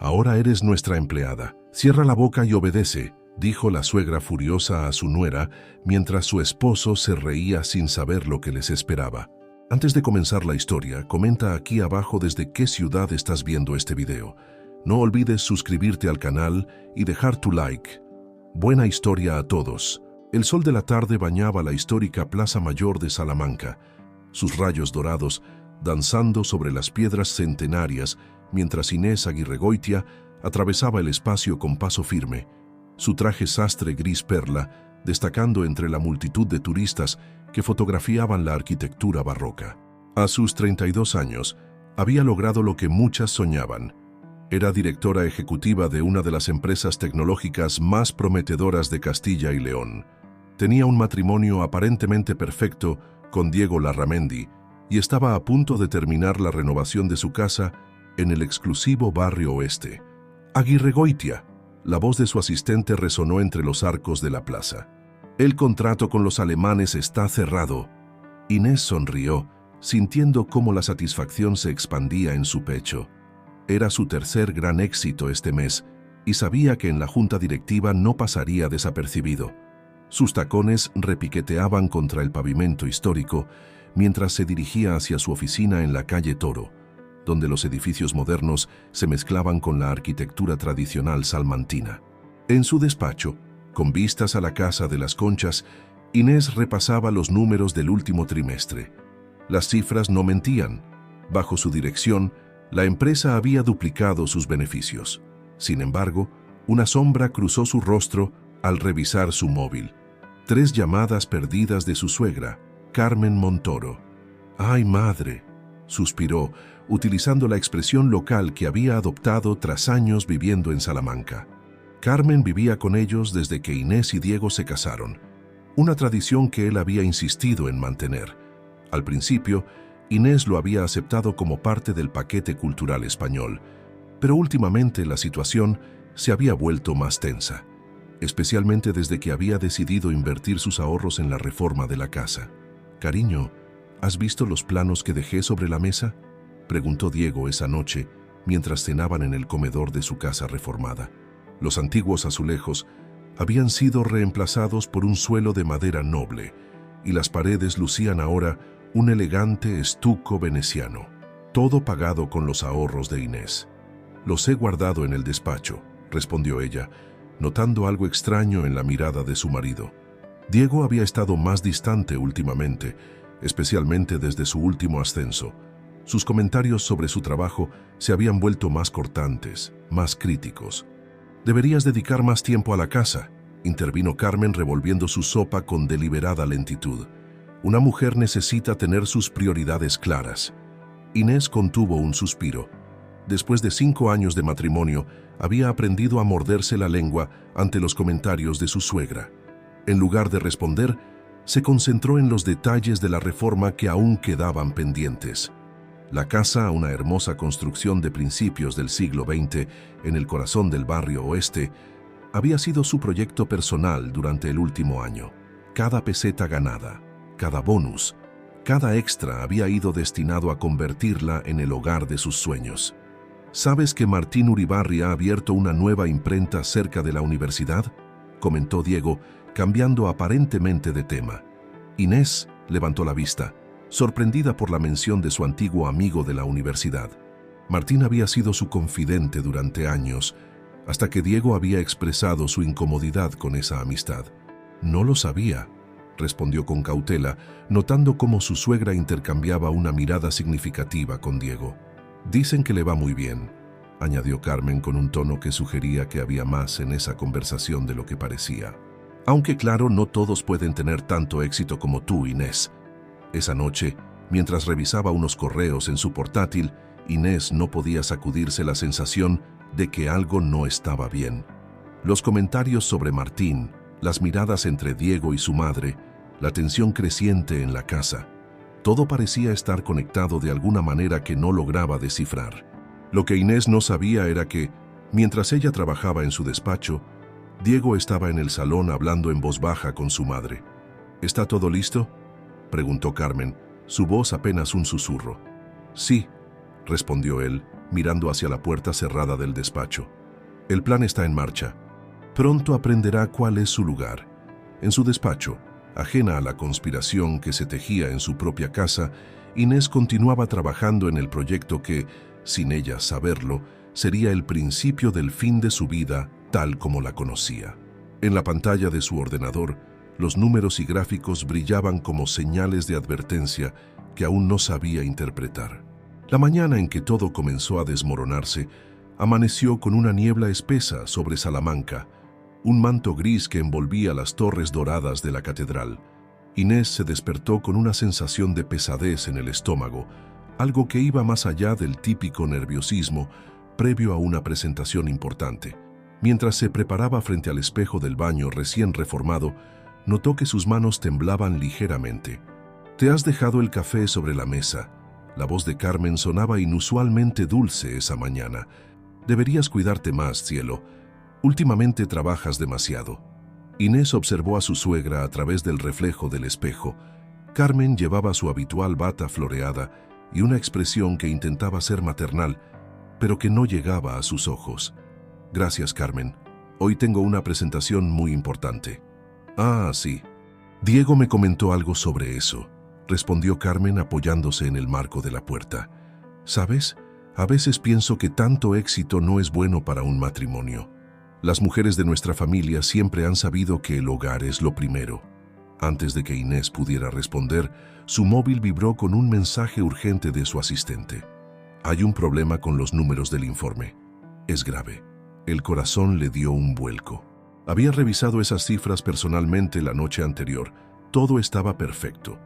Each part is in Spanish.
Ahora eres nuestra empleada. Cierra la boca y obedece, dijo la suegra furiosa a su nuera, mientras su esposo se reía sin saber lo que les esperaba. Antes de comenzar la historia, comenta aquí abajo desde qué ciudad estás viendo este video. No olvides suscribirte al canal y dejar tu like. Buena historia a todos. El sol de la tarde bañaba la histórica Plaza Mayor de Salamanca, sus rayos dorados danzando sobre las piedras centenarias, mientras Inés Aguirregoitia atravesaba el espacio con paso firme, su traje sastre gris perla destacando entre la multitud de turistas que fotografiaban la arquitectura barroca. A sus 32 años, había logrado lo que muchas soñaban. Era directora ejecutiva de una de las empresas tecnológicas más prometedoras de Castilla y León. Tenía un matrimonio aparentemente perfecto con Diego Larramendi y estaba a punto de terminar la renovación de su casa en el exclusivo barrio oeste. Aguirregoitia, la voz de su asistente resonó entre los arcos de la plaza. El contrato con los alemanes está cerrado. Inés sonrió, sintiendo cómo la satisfacción se expandía en su pecho. Era su tercer gran éxito este mes y sabía que en la junta directiva no pasaría desapercibido. Sus tacones repiqueteaban contra el pavimento histórico mientras se dirigía hacia su oficina en la calle Toro, donde los edificios modernos se mezclaban con la arquitectura tradicional salmantina. En su despacho, con vistas a la Casa de las Conchas, Inés repasaba los números del último trimestre. Las cifras no mentían. Bajo su dirección, la empresa había duplicado sus beneficios. Sin embargo, una sombra cruzó su rostro al revisar su móvil. 3 llamadas perdidas de su suegra, Carmen Montoro. ¡Ay, madre!, suspiró, utilizando la expresión local que había adoptado tras años viviendo en Salamanca. Carmen vivía con ellos desde que Inés y Diego se casaron, una tradición que él había insistido en mantener. Al principio, Inés lo había aceptado como parte del paquete cultural español, pero últimamente la situación se había vuelto más tensa, especialmente desde que había decidido invertir sus ahorros en la reforma de la casa. «Cariño, ¿has visto los planos que dejé sobre la mesa?», preguntó Diego esa noche mientras cenaban en el comedor de su casa reformada. Los antiguos azulejos habían sido reemplazados por un suelo de madera noble y las paredes lucían ahora un elegante estuco veneciano, todo pagado con los ahorros de Inés. «Los he guardado en el despacho», respondió ella, notando algo extraño en la mirada de su marido. Diego había estado más distante últimamente, especialmente desde su último ascenso. Sus comentarios sobre su trabajo se habían vuelto más cortantes, más críticos. «Deberías dedicar más tiempo a la casa», intervino Carmen revolviendo su sopa con deliberada lentitud. «Una mujer necesita tener sus prioridades claras». Inés contuvo un suspiro. Después de 5 años de matrimonio, había aprendido a morderse la lengua ante los comentarios de su suegra. En lugar de responder, se concentró en los detalles de la reforma que aún quedaban pendientes. La casa, una hermosa construcción de principios del siglo XX en el corazón del barrio oeste, había sido su proyecto personal durante el último año. Cada peseta ganada, cada bonus, cada extra había ido destinado a convertirla en el hogar de sus sueños. «¿Sabes que Martín Uribarri ha abierto una nueva imprenta cerca de la universidad?», comentó Diego, cambiando aparentemente de tema. Inés levantó la vista, sorprendida por la mención de su antiguo amigo de la universidad. Martín había sido su confidente durante años, hasta que Diego había expresado su incomodidad con esa amistad. «No lo sabía», respondió con cautela, notando cómo su suegra intercambiaba una mirada significativa con Diego. «Dicen que le va muy bien», añadió Carmen con un tono que sugería que había más en esa conversación de lo que parecía. «Aunque claro, no todos pueden tener tanto éxito como tú, Inés». Esa noche, mientras revisaba unos correos en su portátil, Inés no podía sacudirse la sensación de que algo no estaba bien. Los comentarios sobre Martín, las miradas entre Diego y su madre, la tensión creciente en la casa. Todo parecía estar conectado de alguna manera que no lograba descifrar. Lo que Inés no sabía era que, mientras ella trabajaba en su despacho, Diego estaba en el salón hablando en voz baja con su madre. «¿Está todo listo?», preguntó Carmen, su voz apenas un susurro. «Sí», respondió él, mirando hacia la puerta cerrada del despacho. El plan está en marcha. Pronto aprenderá cuál es su lugar. En su despacho, ajena a la conspiración que se tejía en su propia casa, Inés continuaba trabajando en el proyecto que, sin ella saberlo, sería el principio del fin de su vida tal como la conocía. En la pantalla de su ordenador, los números y gráficos brillaban como señales de advertencia que aún no sabía interpretar. La mañana en que todo comenzó a desmoronarse, amaneció con una niebla espesa sobre Salamanca, un manto gris que envolvía las torres doradas de la catedral. Inés se despertó con una sensación de pesadez en el estómago, algo que iba más allá del típico nerviosismo previo a una presentación importante. Mientras se preparaba frente al espejo del baño recién reformado, notó que sus manos temblaban ligeramente. «Te has dejado el café sobre la mesa». La voz de Carmen sonaba inusualmente dulce esa mañana. «Deberías cuidarte más, cielo. Últimamente trabajas demasiado». Inés observó a su suegra a través del reflejo del espejo. Carmen llevaba su habitual bata floreada y una expresión que intentaba ser maternal, pero que no llegaba a sus ojos. «Gracias, Carmen. Hoy tengo una presentación muy importante». «Ah, sí. Diego me comentó algo sobre eso», respondió Carmen apoyándose en el marco de la puerta. «¿Sabes? A veces pienso que tanto éxito no es bueno para un matrimonio. Las mujeres de nuestra familia siempre han sabido que el hogar es lo primero». Antes de que Inés pudiera responder, su móvil vibró con un mensaje urgente de su asistente. «Hay un problema con los números del informe. Es grave». El corazón le dio un vuelco. Había revisado esas cifras personalmente la noche anterior. Todo estaba perfecto.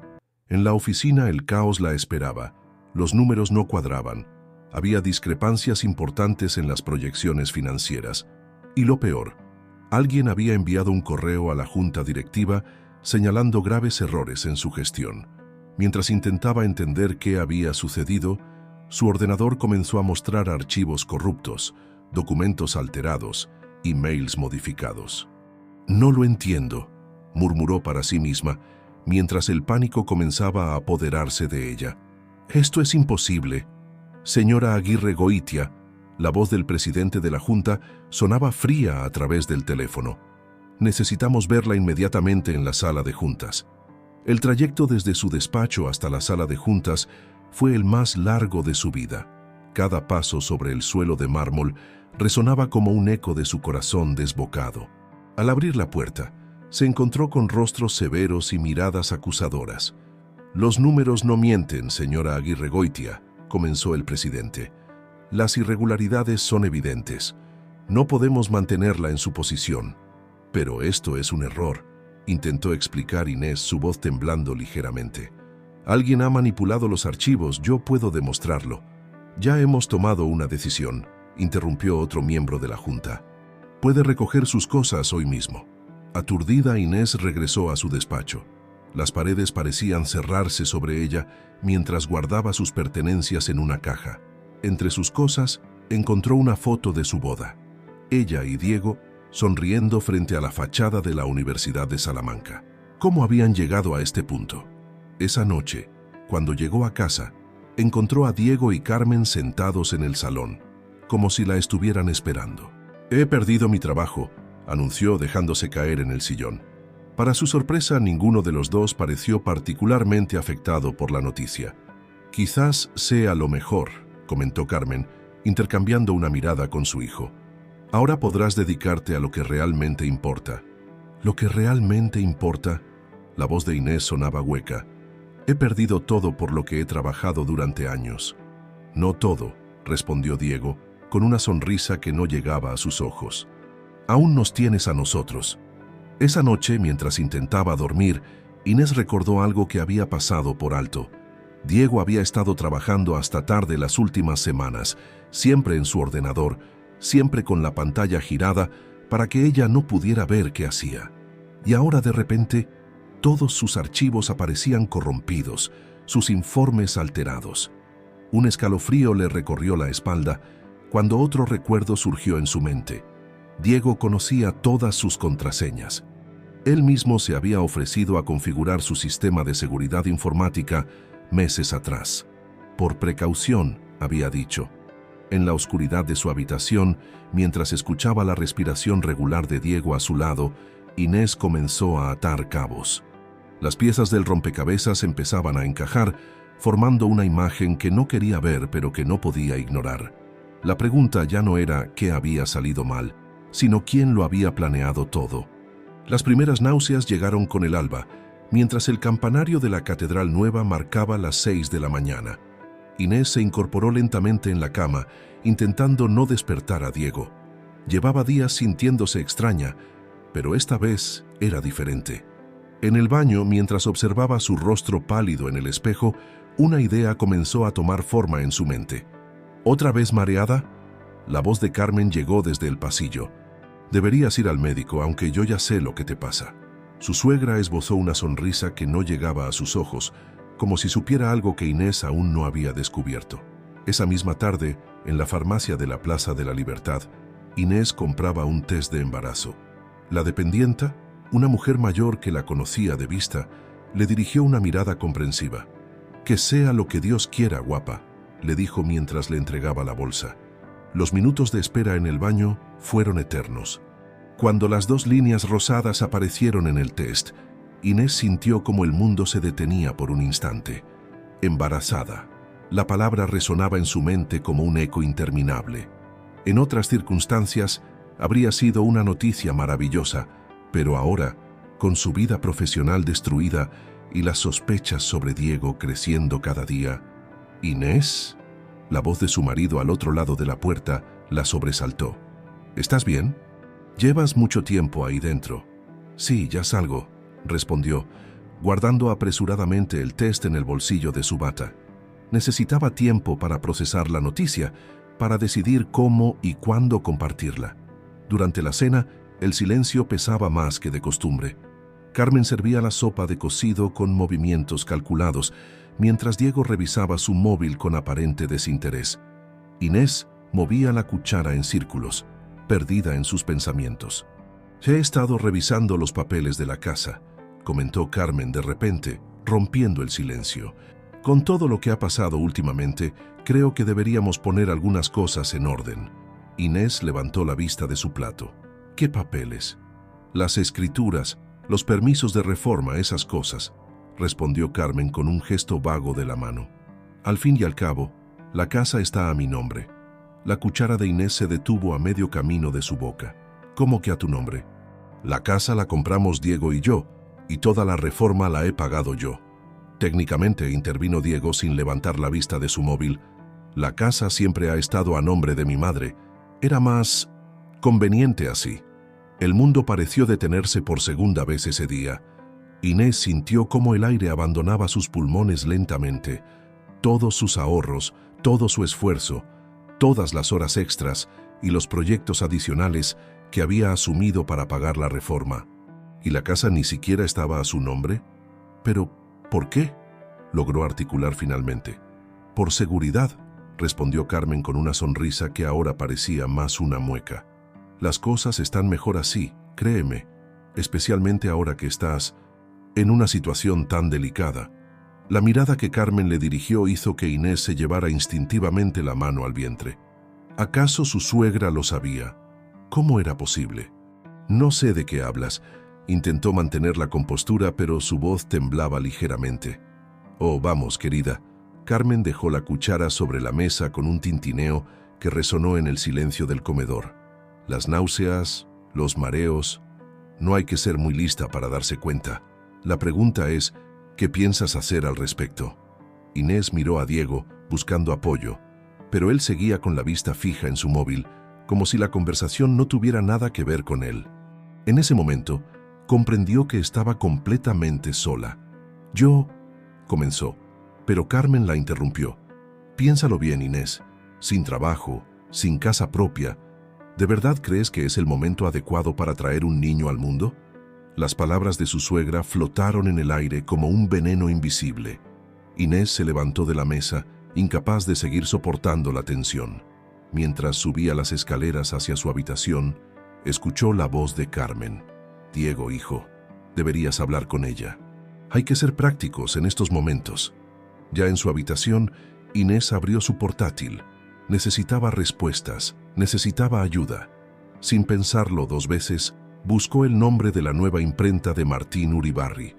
En la oficina el caos la esperaba. Los números no cuadraban. Había discrepancias importantes en las proyecciones financieras. Y lo peor, alguien había enviado un correo a la junta directiva señalando graves errores en su gestión. Mientras intentaba entender qué había sucedido, su ordenador comenzó a mostrar archivos corruptos, documentos alterados, emails modificados. «No lo entiendo», murmuró para sí misma, mientras el pánico comenzaba a apoderarse de ella. «Esto es imposible». «Señora Aguirre Goitia», la voz del presidente de la Junta sonaba fría a través del teléfono. «Necesitamos verla inmediatamente en la sala de juntas». El trayecto desde su despacho hasta la sala de juntas fue el más largo de su vida. Cada paso sobre el suelo de mármol resonaba como un eco de su corazón desbocado. Al abrir la puerta, se encontró con rostros severos y miradas acusadoras. «Los números no mienten, señora Aguirre Goitia», comenzó el presidente. «Las irregularidades son evidentes. No podemos mantenerla en su posición». «Pero esto es un error», intentó explicar Inés, su voz temblando ligeramente. «Alguien ha manipulado los archivos, yo puedo demostrarlo». «Ya hemos tomado una decisión», interrumpió otro miembro de la Junta. «Puede recoger sus cosas hoy mismo». Aturdida, Inés regresó a su despacho. Las paredes parecían cerrarse sobre ella mientras guardaba sus pertenencias en una caja. Entre sus cosas, encontró una foto de su boda. Ella y Diego sonriendo frente a la fachada de la Universidad de Salamanca. ¿Cómo habían llegado a este punto? Esa noche, cuando llegó a casa, encontró a Diego y Carmen sentados en el salón, como si la estuvieran esperando. «He perdido mi trabajo», anunció dejándose caer en el sillón. Para su sorpresa, ninguno de los dos pareció particularmente afectado por la noticia. «Quizás sea lo mejor», comentó Carmen, intercambiando una mirada con su hijo. «Ahora podrás dedicarte a lo que realmente importa». «¿Lo que realmente importa?». La voz de Inés sonaba hueca. «He perdido todo por lo que he trabajado durante años». «No todo», respondió Diego, con una sonrisa que no llegaba a sus ojos. «Aún nos tienes a nosotros». Esa noche, mientras intentaba dormir, Inés recordó algo que había pasado por alto. Diego había estado trabajando hasta tarde las últimas semanas, siempre en su ordenador, siempre con la pantalla girada para que ella no pudiera ver qué hacía. Y ahora de repente, todos sus archivos aparecían corrompidos, sus informes alterados. Un escalofrío le recorrió la espalda cuando otro recuerdo surgió en su mente. Diego conocía todas sus contraseñas. Él mismo se había ofrecido a configurar su sistema de seguridad informática meses atrás. Por precaución, había dicho. En la oscuridad de su habitación, mientras escuchaba la respiración regular de Diego a su lado, Inés comenzó a atar cabos. Las piezas del rompecabezas empezaban a encajar, formando una imagen que no quería ver pero que no podía ignorar. La pregunta ya no era qué había salido mal, sino quién lo había planeado todo. Las primeras náuseas llegaron con el alba, mientras el campanario de la Catedral Nueva marcaba las 6 de la mañana. Inés se incorporó lentamente en la cama, intentando no despertar a Diego. Llevaba días sintiéndose extraña, pero esta vez era diferente. En el baño, mientras observaba su rostro pálido en el espejo, una idea comenzó a tomar forma en su mente. ¿Otra vez mareada? La voz de Carmen llegó desde el pasillo. Deberías ir al médico, aunque yo ya sé lo que te pasa. Su suegra esbozó una sonrisa que no llegaba a sus ojos, como si supiera algo que Inés aún no había descubierto. Esa misma tarde, en la farmacia de la Plaza de la Libertad, Inés compraba un test de embarazo. La dependienta, una mujer mayor que la conocía de vista, le dirigió una mirada comprensiva. «Que sea lo que Dios quiera, guapa», le dijo mientras le entregaba la bolsa. Los minutos de espera en el baño fueron eternos. Cuando las 2 líneas rosadas aparecieron en el test, Inés sintió como el mundo se detenía por un instante. Embarazada. La palabra resonaba en su mente como un eco interminable. En otras circunstancias, habría sido una noticia maravillosa, pero ahora, con su vida profesional destruida y las sospechas sobre Diego creciendo cada día, «¿Inés?». La voz de su marido al otro lado de la puerta la sobresaltó. «¿Estás bien? Llevas mucho tiempo ahí dentro». «Sí, ya salgo», respondió, guardando apresuradamente el test en el bolsillo de su bata. Necesitaba tiempo para procesar la noticia, para decidir cómo y cuándo compartirla. Durante la cena, el silencio pesaba más que de costumbre. Carmen servía la sopa de cocido con movimientos calculados, mientras Diego revisaba su móvil con aparente desinterés. Inés movía la cuchara en círculos, perdida en sus pensamientos. «He estado revisando los papeles de la casa», comentó Carmen de repente, rompiendo el silencio. «Con todo lo que ha pasado últimamente, creo que deberíamos poner algunas cosas en orden». Inés levantó la vista de su plato. «¿Qué papeles?». «Las escrituras, los permisos de reforma, esas cosas», respondió Carmen con un gesto vago de la mano. «Al fin y al cabo, la casa está a mi nombre». La cuchara de Inés se detuvo a medio camino de su boca. «¿Cómo que a tu nombre?». «La casa la compramos Diego y yo, y toda la reforma la he pagado yo». Técnicamente, intervino Diego sin levantar la vista de su móvil. «La casa siempre ha estado a nombre de mi madre. Era más conveniente así». El mundo pareció detenerse por segunda vez ese día. Inés sintió cómo el aire abandonaba sus pulmones lentamente. Todos sus ahorros, todo su esfuerzo, todas las horas extras y los proyectos adicionales que había asumido para pagar la reforma. ¿Y la casa ni siquiera estaba a su nombre? «¿Pero por qué?», logró articular finalmente. «Por seguridad», respondió Carmen con una sonrisa que ahora parecía más una mueca. «Las cosas están mejor así, créeme, especialmente ahora que estás en una situación tan delicada». La mirada que Carmen le dirigió hizo que Inés se llevara instintivamente la mano al vientre. ¿Acaso su suegra lo sabía? ¿Cómo era posible? «No sé de qué hablas», intentó mantener la compostura, pero su voz temblaba ligeramente. «Oh, vamos, querida». Carmen dejó la cuchara sobre la mesa con un tintineo que resonó en el silencio del comedor. Las náuseas, los mareos. No hay que ser muy lista para darse cuenta. La pregunta es, ¿qué piensas hacer al respecto? Inés miró a Diego, buscando apoyo, pero él seguía con la vista fija en su móvil, como si la conversación no tuviera nada que ver con él. En ese momento, comprendió que estaba completamente sola. «Yo», comenzó, pero Carmen la interrumpió. «Piénsalo bien, Inés. Sin trabajo, sin casa propia, ¿de verdad crees que es el momento adecuado para traer un niño al mundo?». Las palabras de su suegra flotaron en el aire como un veneno invisible. Inés se levantó de la mesa, incapaz de seguir soportando la tensión. Mientras subía las escaleras hacia su habitación, escuchó la voz de Carmen. «Diego, hijo, deberías hablar con ella. Hay que ser prácticos en estos momentos». Ya en su habitación, Inés abrió su portátil. Necesitaba respuestas, necesitaba ayuda. Sin pensarlo 2 veces, buscó el nombre de la nueva imprenta de Martín Uribarri.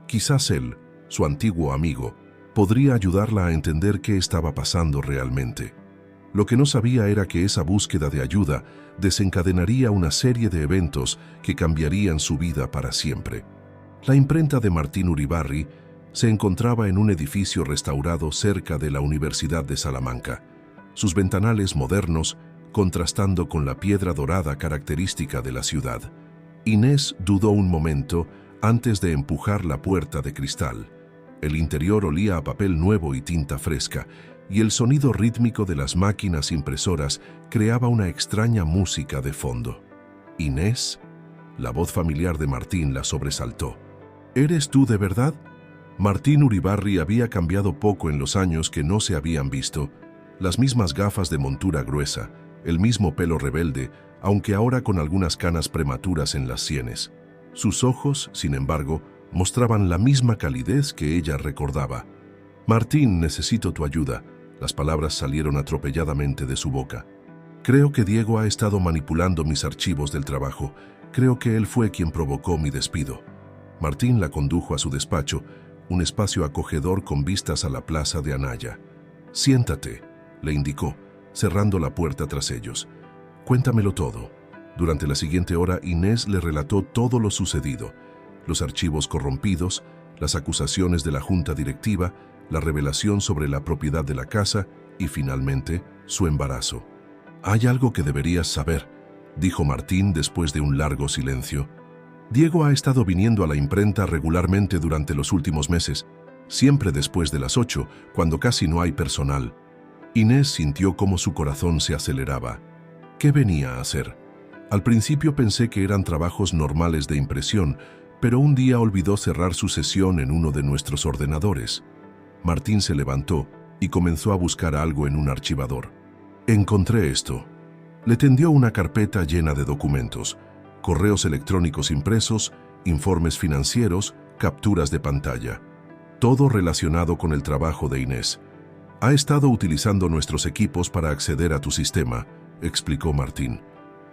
Quizás él, su antiguo amigo, podría ayudarla a entender qué estaba pasando realmente. Lo que no sabía era que esa búsqueda de ayuda desencadenaría una serie de eventos que cambiarían su vida para siempre. La imprenta de Martín Uribarri se encontraba en un edificio restaurado cerca de la Universidad de Salamanca. Sus ventanales modernos contrastando con la piedra dorada característica de la ciudad. Inés dudó un momento antes de empujar la puerta de cristal. El interior olía a papel nuevo y tinta fresca, y el sonido rítmico de las máquinas impresoras creaba una extraña música de fondo. «¿Inés?». La voz familiar de Martín la sobresaltó. «¿Eres tú de verdad?». Martín Uribarri había cambiado poco en los años que no se habían visto. Las mismas gafas de montura gruesa, el mismo pelo rebelde, aunque ahora con algunas canas prematuras en las sienes. Sus ojos, sin embargo, mostraban la misma calidez que ella recordaba. «Martín, necesito tu ayuda». Las palabras salieron atropelladamente de su boca. «Creo que Diego ha estado manipulando mis archivos del trabajo. Creo que él fue quien provocó mi despido». Martín la condujo a su despacho, un espacio acogedor con vistas a la plaza de Anaya. «Siéntate», le indicó, cerrando la puerta tras ellos. «Cuéntamelo todo». Durante la siguiente hora, Inés le relató todo lo sucedido: los archivos corrompidos, las acusaciones de la junta directiva, la revelación sobre la propiedad de la casa y, finalmente, su embarazo. «Hay algo que deberías saber», dijo Martín después de un largo silencio. «Diego ha estado viniendo a la imprenta regularmente durante los últimos meses, siempre después de las 8, cuando casi no hay personal». Inés sintió cómo su corazón se aceleraba. ¿Qué venía a hacer? Al principio pensé que eran trabajos normales de impresión, pero un día olvidó cerrar su sesión en uno de nuestros ordenadores. Martín se levantó y comenzó a buscar algo en un archivador. «Encontré esto». Le tendió una carpeta llena de documentos, correos electrónicos impresos, informes financieros, capturas de pantalla. Todo relacionado con el trabajo de Inés. «Ha estado utilizando nuestros equipos para acceder a tu sistema», explicó Martín.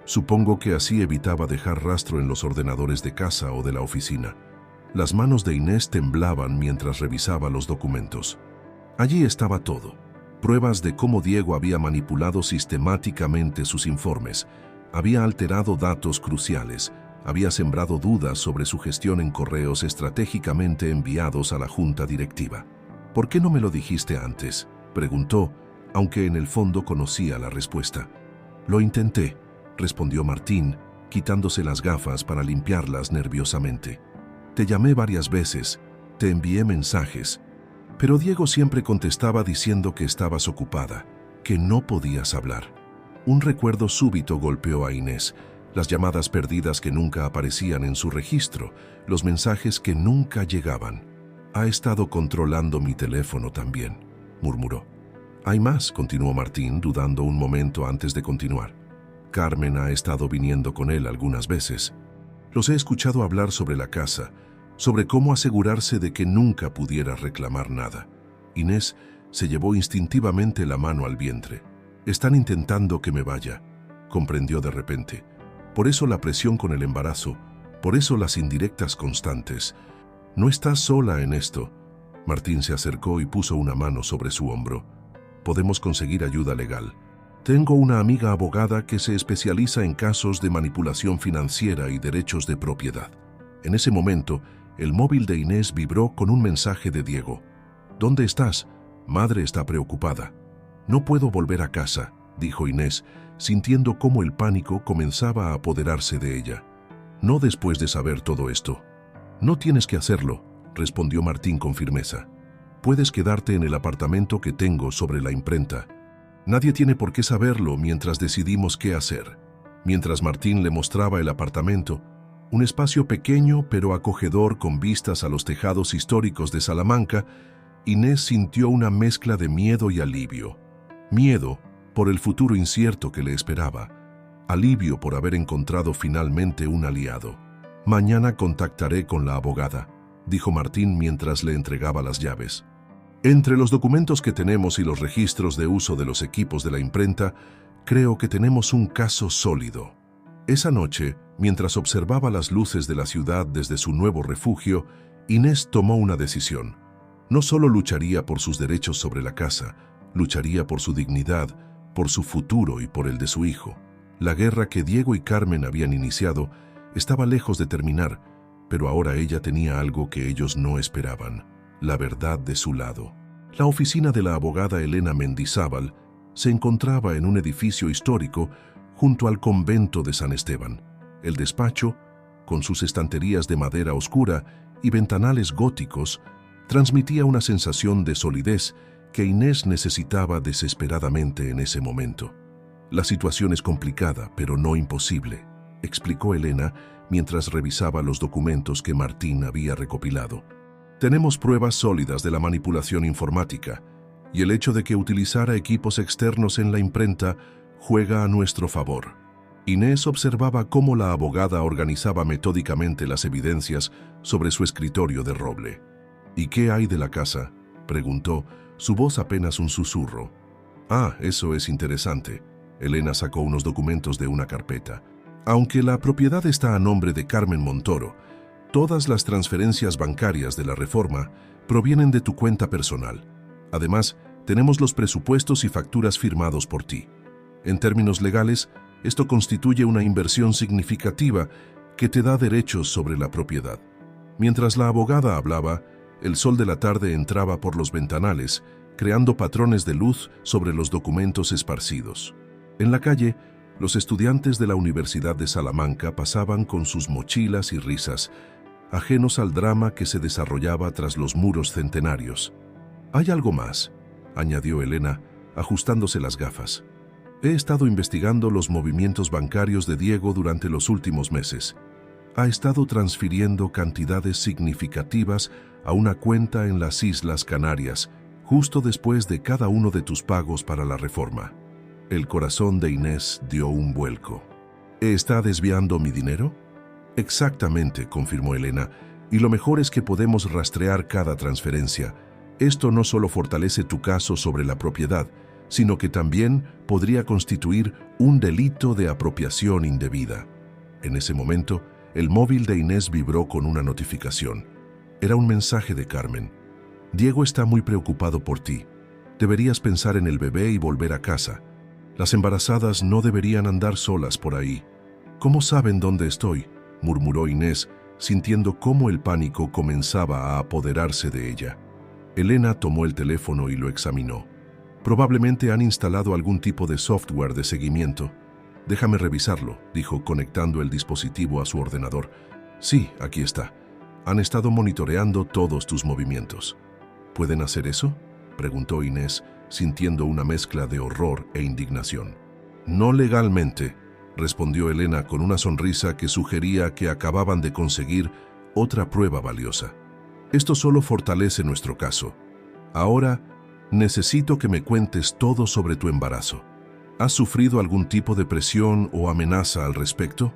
«Supongo que así evitaba dejar rastro en los ordenadores de casa o de la oficina». Las manos de Inés temblaban mientras revisaba los documentos. Allí estaba todo. Pruebas de cómo Diego había manipulado sistemáticamente sus informes, había alterado datos cruciales, había sembrado dudas sobre su gestión en correos estratégicamente enviados a la junta directiva. «¿Por qué no me lo dijiste antes?», preguntó, aunque en el fondo conocía la respuesta. «Lo intenté», respondió Martín, quitándose las gafas para limpiarlas nerviosamente. «Te llamé varias veces, te envié mensajes, pero Diego siempre contestaba diciendo que estabas ocupada, que no podías hablar». Un recuerdo súbito golpeó a Inés, las llamadas perdidas que nunca aparecían en su registro, los mensajes que nunca llegaban. «Ha estado controlando mi teléfono también», murmuró. «Hay más», continuó Martín, dudando un momento antes de continuar. «Carmen ha estado viniendo con él algunas veces. Los he escuchado hablar sobre la casa, sobre cómo asegurarse de que nunca pudiera reclamar nada». Inés se llevó instintivamente la mano al vientre. «Están intentando que me vaya», comprendió de repente. «Por eso la presión con el embarazo, por eso las indirectas constantes. No estás sola en esto». Martín se acercó y puso una mano sobre su hombro. «Podemos conseguir ayuda legal. Tengo una amiga abogada que se especializa en casos de manipulación financiera y derechos de propiedad». En ese momento, el móvil de Inés vibró con un mensaje de Diego. «¿Dónde estás? Madre está preocupada». «No puedo volver a casa», dijo Inés, sintiendo cómo el pánico comenzaba a apoderarse de ella. «No después de saber todo esto». «No tienes que hacerlo», respondió Martín con firmeza. «Puedes quedarte en el apartamento que tengo sobre la imprenta. Nadie tiene por qué saberlo mientras decidimos qué hacer». Mientras Martín le mostraba el apartamento, un espacio pequeño pero acogedor con vistas a los tejados históricos de Salamanca, Inés sintió una mezcla de miedo y alivio. Miedo por el futuro incierto que le esperaba. Alivio por haber encontrado finalmente un aliado. «Mañana contactaré con la abogada», dijo Martín mientras le entregaba las llaves. Entre los documentos que tenemos y los registros de uso de los equipos de la imprenta, creo que tenemos un caso sólido. Esa noche, mientras observaba las luces de la ciudad desde su nuevo refugio, Inés tomó una decisión. No solo lucharía por sus derechos sobre la casa, lucharía por su dignidad, por su futuro y por el de su hijo. La guerra que Diego y Carmen habían iniciado estaba lejos de terminar, pero ahora ella tenía algo que ellos no esperaban: la verdad de su lado. La oficina de la abogada Elena Mendizábal se encontraba en un edificio histórico junto al convento de San Esteban. El despacho, con sus estanterías de madera oscura y ventanales góticos, transmitía una sensación de solidez que Inés necesitaba desesperadamente en ese momento. La situación es complicada, pero no imposible, explicó Elena mientras revisaba los documentos que Martín había recopilado. Tenemos pruebas sólidas de la manipulación informática, y el hecho de que utilizara equipos externos en la imprenta juega a nuestro favor. Inés observaba cómo la abogada organizaba metódicamente las evidencias sobre su escritorio de roble. ¿Y qué hay de la casa?, preguntó, su voz apenas un susurro. Ah, eso es interesante. Elena sacó unos documentos de una carpeta. Aunque la propiedad está a nombre de Carmen Montoro, todas las transferencias bancarias de la reforma provienen de tu cuenta personal. Además, tenemos los presupuestos y facturas firmados por ti. En términos legales, esto constituye una inversión significativa que te da derechos sobre la propiedad. Mientras la abogada hablaba, el sol de la tarde entraba por los ventanales, creando patrones de luz sobre los documentos esparcidos. En la calle, los estudiantes de la Universidad de Salamanca pasaban con sus mochilas y risas, ajenos al drama que se desarrollaba tras los muros centenarios. «Hay algo más», añadió Elena, ajustándose las gafas. «He estado investigando los movimientos bancarios de Diego durante los últimos meses. Ha estado transfiriendo cantidades significativas a una cuenta en las Islas Canarias, justo después de cada uno de tus pagos para la reforma». El corazón de Inés dio un vuelco. «¿Está desviando mi dinero?» «Exactamente», confirmó Elena, «y lo mejor es que podemos rastrear cada transferencia. Esto no solo fortalece tu caso sobre la propiedad, sino que también podría constituir un delito de apropiación indebida». En ese momento, el móvil de Inés vibró con una notificación. Era un mensaje de Carmen. «Diego está muy preocupado por ti. Deberías pensar en el bebé y volver a casa. Las embarazadas no deberían andar solas por ahí». «¿Cómo saben dónde estoy?», murmuró Inés, sintiendo cómo el pánico comenzaba a apoderarse de ella. Elena tomó el teléfono y lo examinó. «Probablemente han instalado algún tipo de software de seguimiento». «Déjame revisarlo», dijo, conectando el dispositivo a su ordenador. «Sí, aquí está. Han estado monitoreando todos tus movimientos». «¿Pueden hacer eso?», preguntó Inés, sintiendo una mezcla de horror e indignación. «No legalmente», respondió Elena con una sonrisa que sugería que acababan de conseguir otra prueba valiosa. «Esto solo fortalece nuestro caso. Ahora, necesito que me cuentes todo sobre tu embarazo. ¿Has sufrido algún tipo de presión o amenaza al respecto?».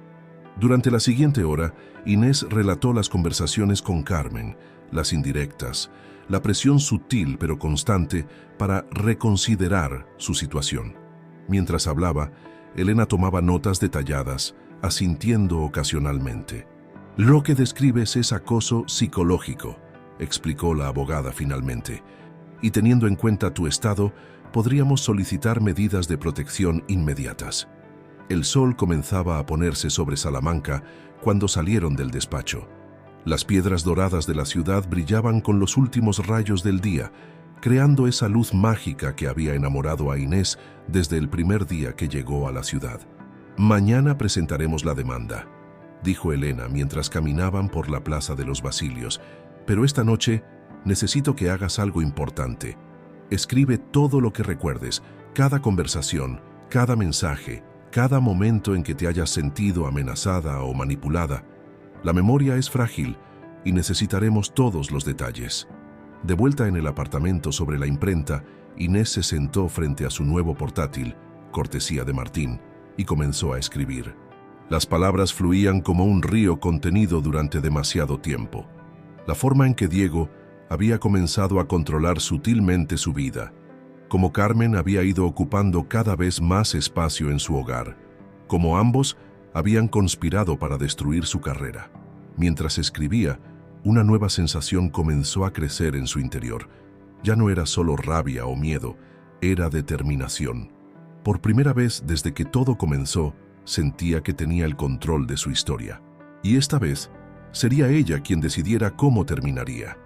Durante la siguiente hora, Inés relató las conversaciones con Carmen, las indirectas, la presión sutil pero constante para reconsiderar su situación. Mientras hablaba, Elena tomaba notas detalladas, asintiendo ocasionalmente. «Lo que describes es acoso psicológico», explicó la abogada finalmente, «y teniendo en cuenta tu estado, podríamos solicitar medidas de protección inmediatas». El sol comenzaba a ponerse sobre Salamanca cuando salieron del despacho. Las piedras doradas de la ciudad brillaban con los últimos rayos del día, creando esa luz mágica que había enamorado a Inés desde el primer día que llegó a la ciudad. «Mañana presentaremos la demanda», dijo Elena mientras caminaban por la Plaza de los Basilios, «pero esta noche necesito que hagas algo importante. Escribe todo lo que recuerdes, cada conversación, cada mensaje, cada momento en que te hayas sentido amenazada o manipulada. La memoria es frágil y necesitaremos todos los detalles». De vuelta en el apartamento sobre la imprenta, Inés se sentó frente a su nuevo portátil, cortesía de Martín, y comenzó a escribir. Las palabras fluían como un río contenido durante demasiado tiempo. La forma en que Diego había comenzado a controlar sutilmente su vida. Como Carmen había ido ocupando cada vez más espacio en su hogar. Como ambos habían conspirado para destruir su carrera. Mientras escribía, una nueva sensación comenzó a crecer en su interior. Ya no era solo rabia o miedo, era determinación. Por primera vez desde que todo comenzó, sentía que tenía el control de su historia. Y esta vez, sería ella quien decidiera cómo terminaría.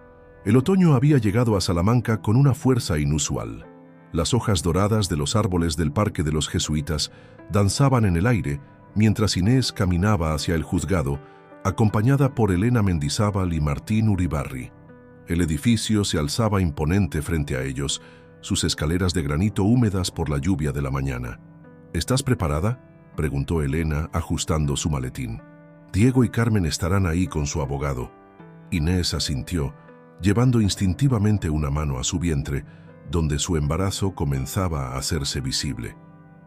El otoño había llegado a Salamanca con una fuerza inusual. Las hojas doradas de los árboles del Parque de los Jesuitas danzaban en el aire mientras Inés caminaba hacia el juzgado, acompañada por Elena Mendizábal y Martín Uribarri. El edificio se alzaba imponente frente a ellos, sus escaleras de granito húmedas por la lluvia de la mañana. ¿Estás preparada?, preguntó Elena, ajustando su maletín. Diego y Carmen estarán ahí con su abogado. Inés asintió, llevando instintivamente una mano a su vientre, donde su embarazo comenzaba a hacerse visible.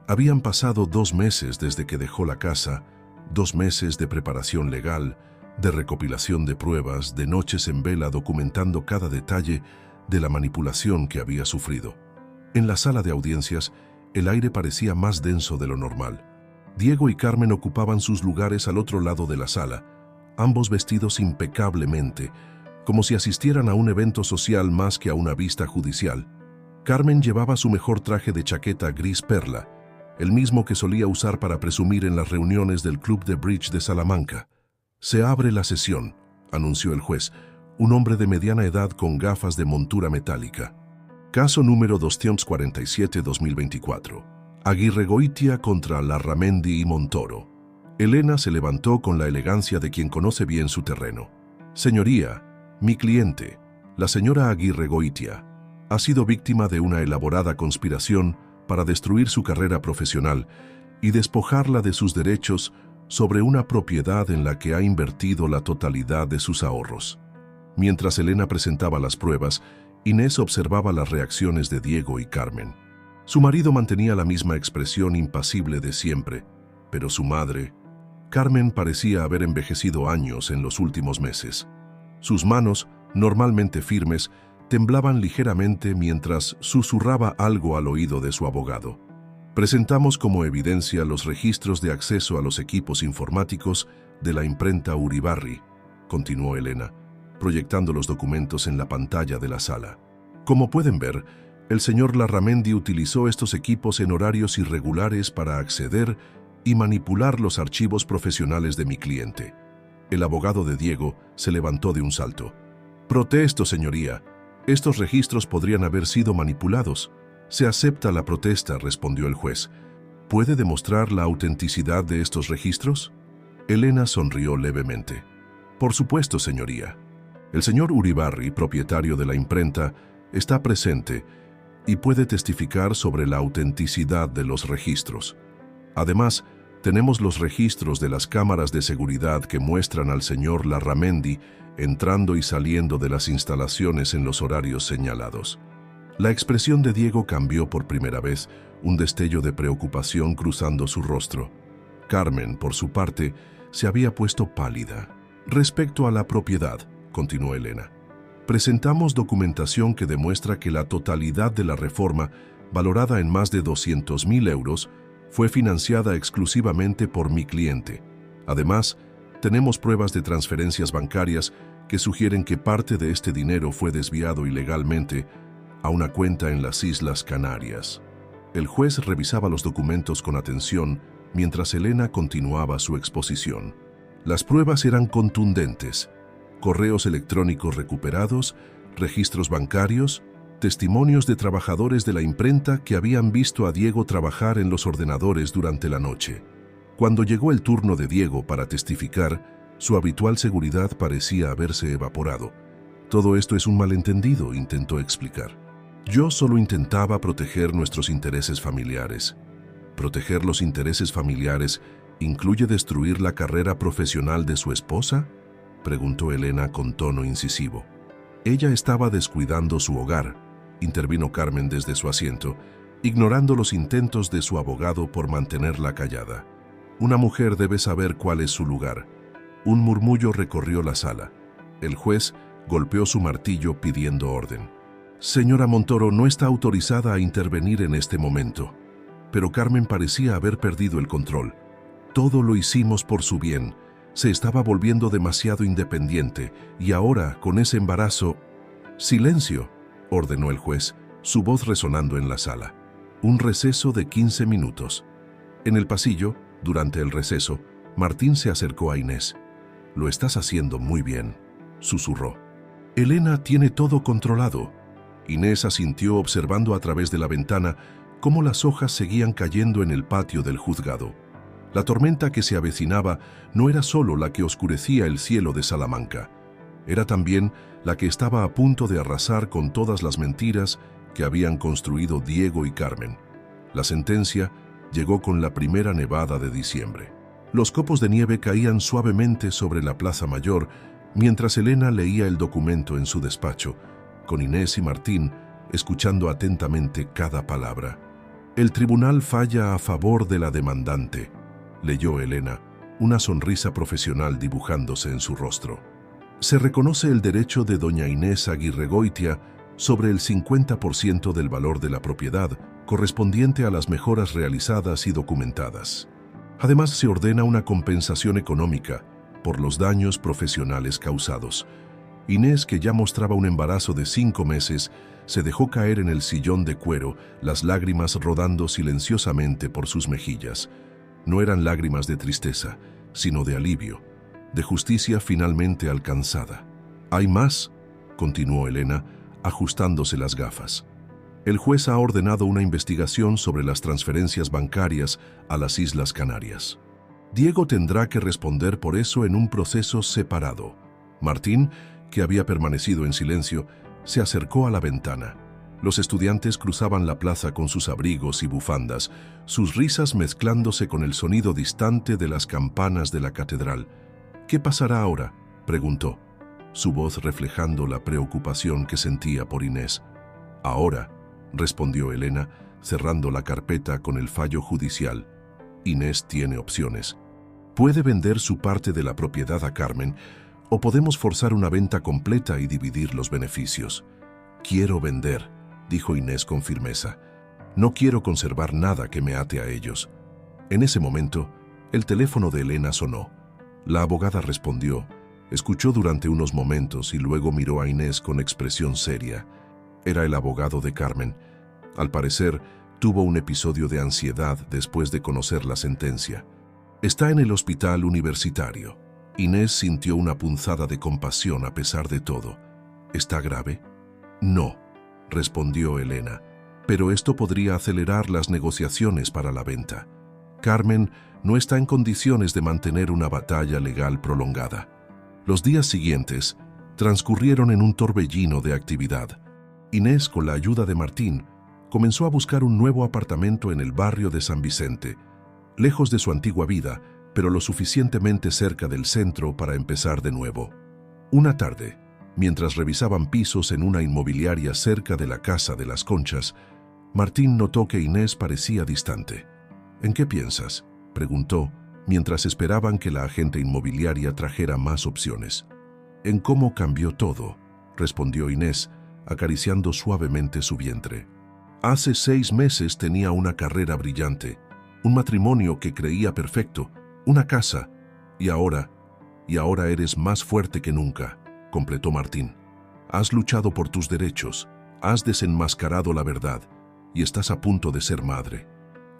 Habían pasado 2 meses desde que dejó la casa, 2 meses de preparación legal, de recopilación de pruebas, de noches en vela documentando cada detalle de la manipulación que había sufrido. En la sala de audiencias, el aire parecía más denso de lo normal. Diego y Carmen ocupaban sus lugares al otro lado de la sala, ambos vestidos impecablemente, como si asistieran a un evento social más que a una vista judicial. Carmen llevaba su mejor traje de chaqueta gris perla, el mismo que solía usar para presumir en las reuniones del Club de Bridge de Salamanca. «Se abre la sesión», anunció el juez, un hombre de mediana edad con gafas de montura metálica. Caso número 247-2024. Aguirregoitia contra Larramendi y Montoro. Elena se levantó con la elegancia de quien conoce bien su terreno. «Señoría, mi cliente, la señora Aguirregoitia, ha sido víctima de una elaborada conspiración para destruir su carrera profesional y despojarla de sus derechos sobre una propiedad en la que ha invertido la totalidad de sus ahorros». Mientras Elena presentaba las pruebas, Inés observaba las reacciones de Diego y Carmen. Su marido mantenía la misma expresión impasible de siempre, pero su madre, Carmen, parecía haber envejecido años en los últimos meses. Sus manos, normalmente firmes, temblaban ligeramente mientras susurraba algo al oído de su abogado. «Presentamos como evidencia los registros de acceso a los equipos informáticos de la imprenta Uribarri», continuó Elena, proyectando los documentos en la pantalla de la sala. «Como pueden ver, el señor Larramendi utilizó estos equipos en horarios irregulares para acceder y manipular los archivos profesionales de mi cliente». El abogado de Diego se levantó de un salto. «Protesto, señoría. Estos registros podrían haber sido manipulados». «Se acepta la protesta», respondió el juez. «¿Puede demostrar la autenticidad de estos registros?» Elena sonrió levemente. «Por supuesto, señoría. El señor Uribarri, propietario de la imprenta, está presente y puede testificar sobre la autenticidad de los registros. Además, tenemos los registros de las cámaras de seguridad que muestran al señor Larramendi entrando y saliendo de las instalaciones en los horarios señalados». La expresión de Diego cambió por primera vez, un destello de preocupación cruzando su rostro. Carmen, por su parte, se había puesto pálida. «Respecto a la propiedad», continuó Elena, «presentamos documentación que demuestra que la totalidad de la reforma, valorada en más de 200.000 euros, fue financiada exclusivamente por mi cliente. Además, tenemos pruebas de transferencias bancarias que sugieren que parte de este dinero fue desviado ilegalmente a una cuenta en las Islas Canarias». El juez revisaba los documentos con atención mientras Elena continuaba su exposición. Las pruebas eran contundentes: correos electrónicos recuperados, registros bancarios, testimonios de trabajadores de la imprenta que habían visto a Diego trabajar en los ordenadores durante la noche. Cuando llegó el turno de Diego para testificar, su habitual seguridad parecía haberse evaporado. «Todo esto es un malentendido», intentó explicar. «Yo solo intentaba proteger nuestros intereses familiares». «¿Proteger los intereses familiares incluye destruir la carrera profesional de su esposa?», preguntó Elena con tono incisivo. «Ella estaba descuidando su hogar», intervino Carmen desde su asiento, ignorando los intentos de su abogado por mantenerla callada. «Una mujer debe saber cuál es su lugar». Un murmullo recorrió la sala. El juez Golpeó su martillo pidiendo orden. Señora Montoro no está autorizada a intervenir en este momento. Pero Carmen parecía haber perdido el control. Todo lo hicimos por su bien. Se estaba volviendo demasiado independiente y ahora, con ese embarazo... «Silencio», ordenó el juez, su voz resonando en la sala. Un receso de 15 minutos. En el pasillo, durante el receso, Martín se acercó a Inés. «Lo estás haciendo muy bien», susurró. «Elena tiene todo controlado». Inés asintió observando a través de la ventana cómo las hojas seguían cayendo en el patio del juzgado. La tormenta que se avecinaba no era solo la que oscurecía el cielo de Salamanca, era también la que estaba a punto de arrasar con todas las mentiras que habían construido Diego y Carmen. La sentencia llegó con la primera nevada de diciembre. Los copos de nieve caían suavemente sobre la Plaza Mayor mientras Elena leía el documento en su despacho, con Inés y Martín escuchando atentamente cada palabra. «El tribunal falla a favor de la demandante», leyó Elena, una sonrisa profesional dibujándose en su rostro. «Se reconoce el derecho de doña Inés Aguirregoitia sobre el 50% del valor de la propiedad correspondiente a las mejoras realizadas y documentadas. Además, se ordena una compensación económica por los daños profesionales causados». Inés, que ya mostraba un embarazo de 5 meses, se dejó caer en el sillón de cuero, las lágrimas rodando silenciosamente por sus mejillas. No eran lágrimas de tristeza, sino de alivio, de justicia finalmente alcanzada. «¿Hay más?», continuó Elena, ajustándose las gafas. «El juez ha ordenado una investigación sobre las transferencias bancarias a las Islas Canarias. Diego tendrá que responder por eso en un proceso separado». Martín, que había permanecido en silencio, se acercó a la ventana. Los estudiantes cruzaban la plaza con sus abrigos y bufandas, sus risas mezclándose con el sonido distante de las campanas de la catedral. «¿Qué pasará ahora?», preguntó, su voz reflejando la preocupación que sentía por Inés. «Ahora», respondió Elena, cerrando la carpeta con el fallo judicial. «Inés tiene opciones. Puede vender su parte de la propiedad a Carmen, o podemos forzar una venta completa y dividir los beneficios». «Quiero vender», dijo Inés con firmeza. «No quiero conservar nada que me ate a ellos». En ese momento, el teléfono de Elena sonó. La abogada respondió, escuchó durante unos momentos y luego miró a Inés con expresión seria. Era el abogado de Carmen. Al parecer, tuvo un episodio de ansiedad después de conocer la sentencia. «Está en el hospital universitario». Inés sintió una punzada de compasión a pesar de todo. «¿Está grave?». «No», respondió Elena, «pero esto podría acelerar las negociaciones para la venta. Carmen no está en condiciones de mantener una batalla legal prolongada». Los días siguientes transcurrieron en un torbellino de actividad. Inés, con la ayuda de Martín, comenzó a buscar un nuevo apartamento en el barrio de San Vicente, lejos de su antigua vida, pero lo suficientemente cerca del centro para empezar de nuevo. Una tarde, mientras revisaban pisos en una inmobiliaria cerca de la Casa de las Conchas, Martín notó que Inés parecía distante. «¿En qué piensas?», preguntó, mientras esperaban que la agente inmobiliaria trajera más opciones. «En cómo cambió todo», respondió Inés, acariciando suavemente su vientre. «Hace 6 meses tenía una carrera brillante, un matrimonio que creía perfecto, una casa, y ahora eres más fuerte que nunca», completó Martín. «Has luchado por tus derechos, has desenmascarado la verdad, y estás a punto de ser madre.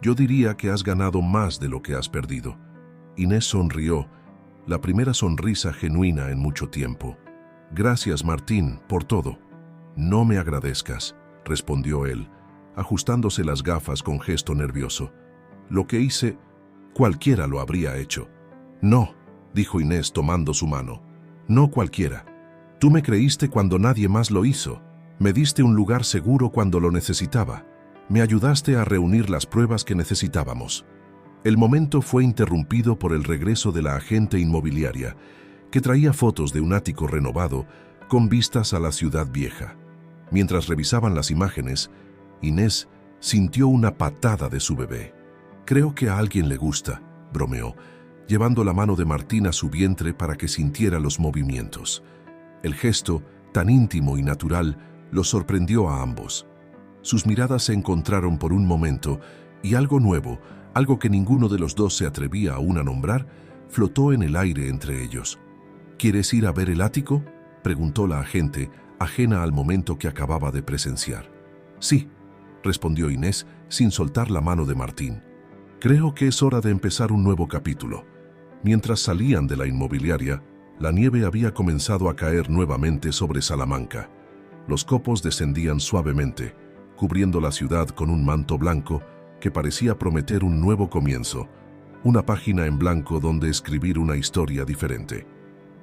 Yo diría que has ganado más de lo que has perdido». Inés sonrió, la primera sonrisa genuina en mucho tiempo. «Gracias, Martín, por todo». «No me agradezcas», respondió él, ajustándose las gafas con gesto nervioso. «Lo que hice, cualquiera lo habría hecho». «No», dijo Inés tomando su mano. «No cualquiera. Tú me creíste cuando nadie más lo hizo. Me diste un lugar seguro cuando lo necesitaba. Me ayudaste a reunir las pruebas que necesitábamos». El momento fue interrumpido por el regreso de la agente inmobiliaria, que traía fotos de un ático renovado con vistas a la ciudad vieja. Mientras revisaban las imágenes, Inés sintió una patada de su bebé. «Creo que a alguien le gusta», bromeó, llevando la mano de Martín a su vientre para que sintiera los movimientos. El gesto tan íntimo y natural, los sorprendió a ambos. Sus miradas se encontraron por un momento y algo nuevo, algo que ninguno de los dos se atrevía aún a nombrar, flotó en el aire entre ellos. ¿Quieres ir a ver el ático?, preguntó la agente, ajena al momento que acababa de presenciar. Sí, respondió Inés sin soltar la mano de Martín. Creo que es hora de empezar un nuevo capítulo. Mientras salían de la inmobiliaria, la nieve había comenzado a caer nuevamente sobre Salamanca. Los copos descendían suavemente, cubriendo la ciudad con un manto blanco que parecía prometer un nuevo comienzo, una página en blanco donde escribir una historia diferente.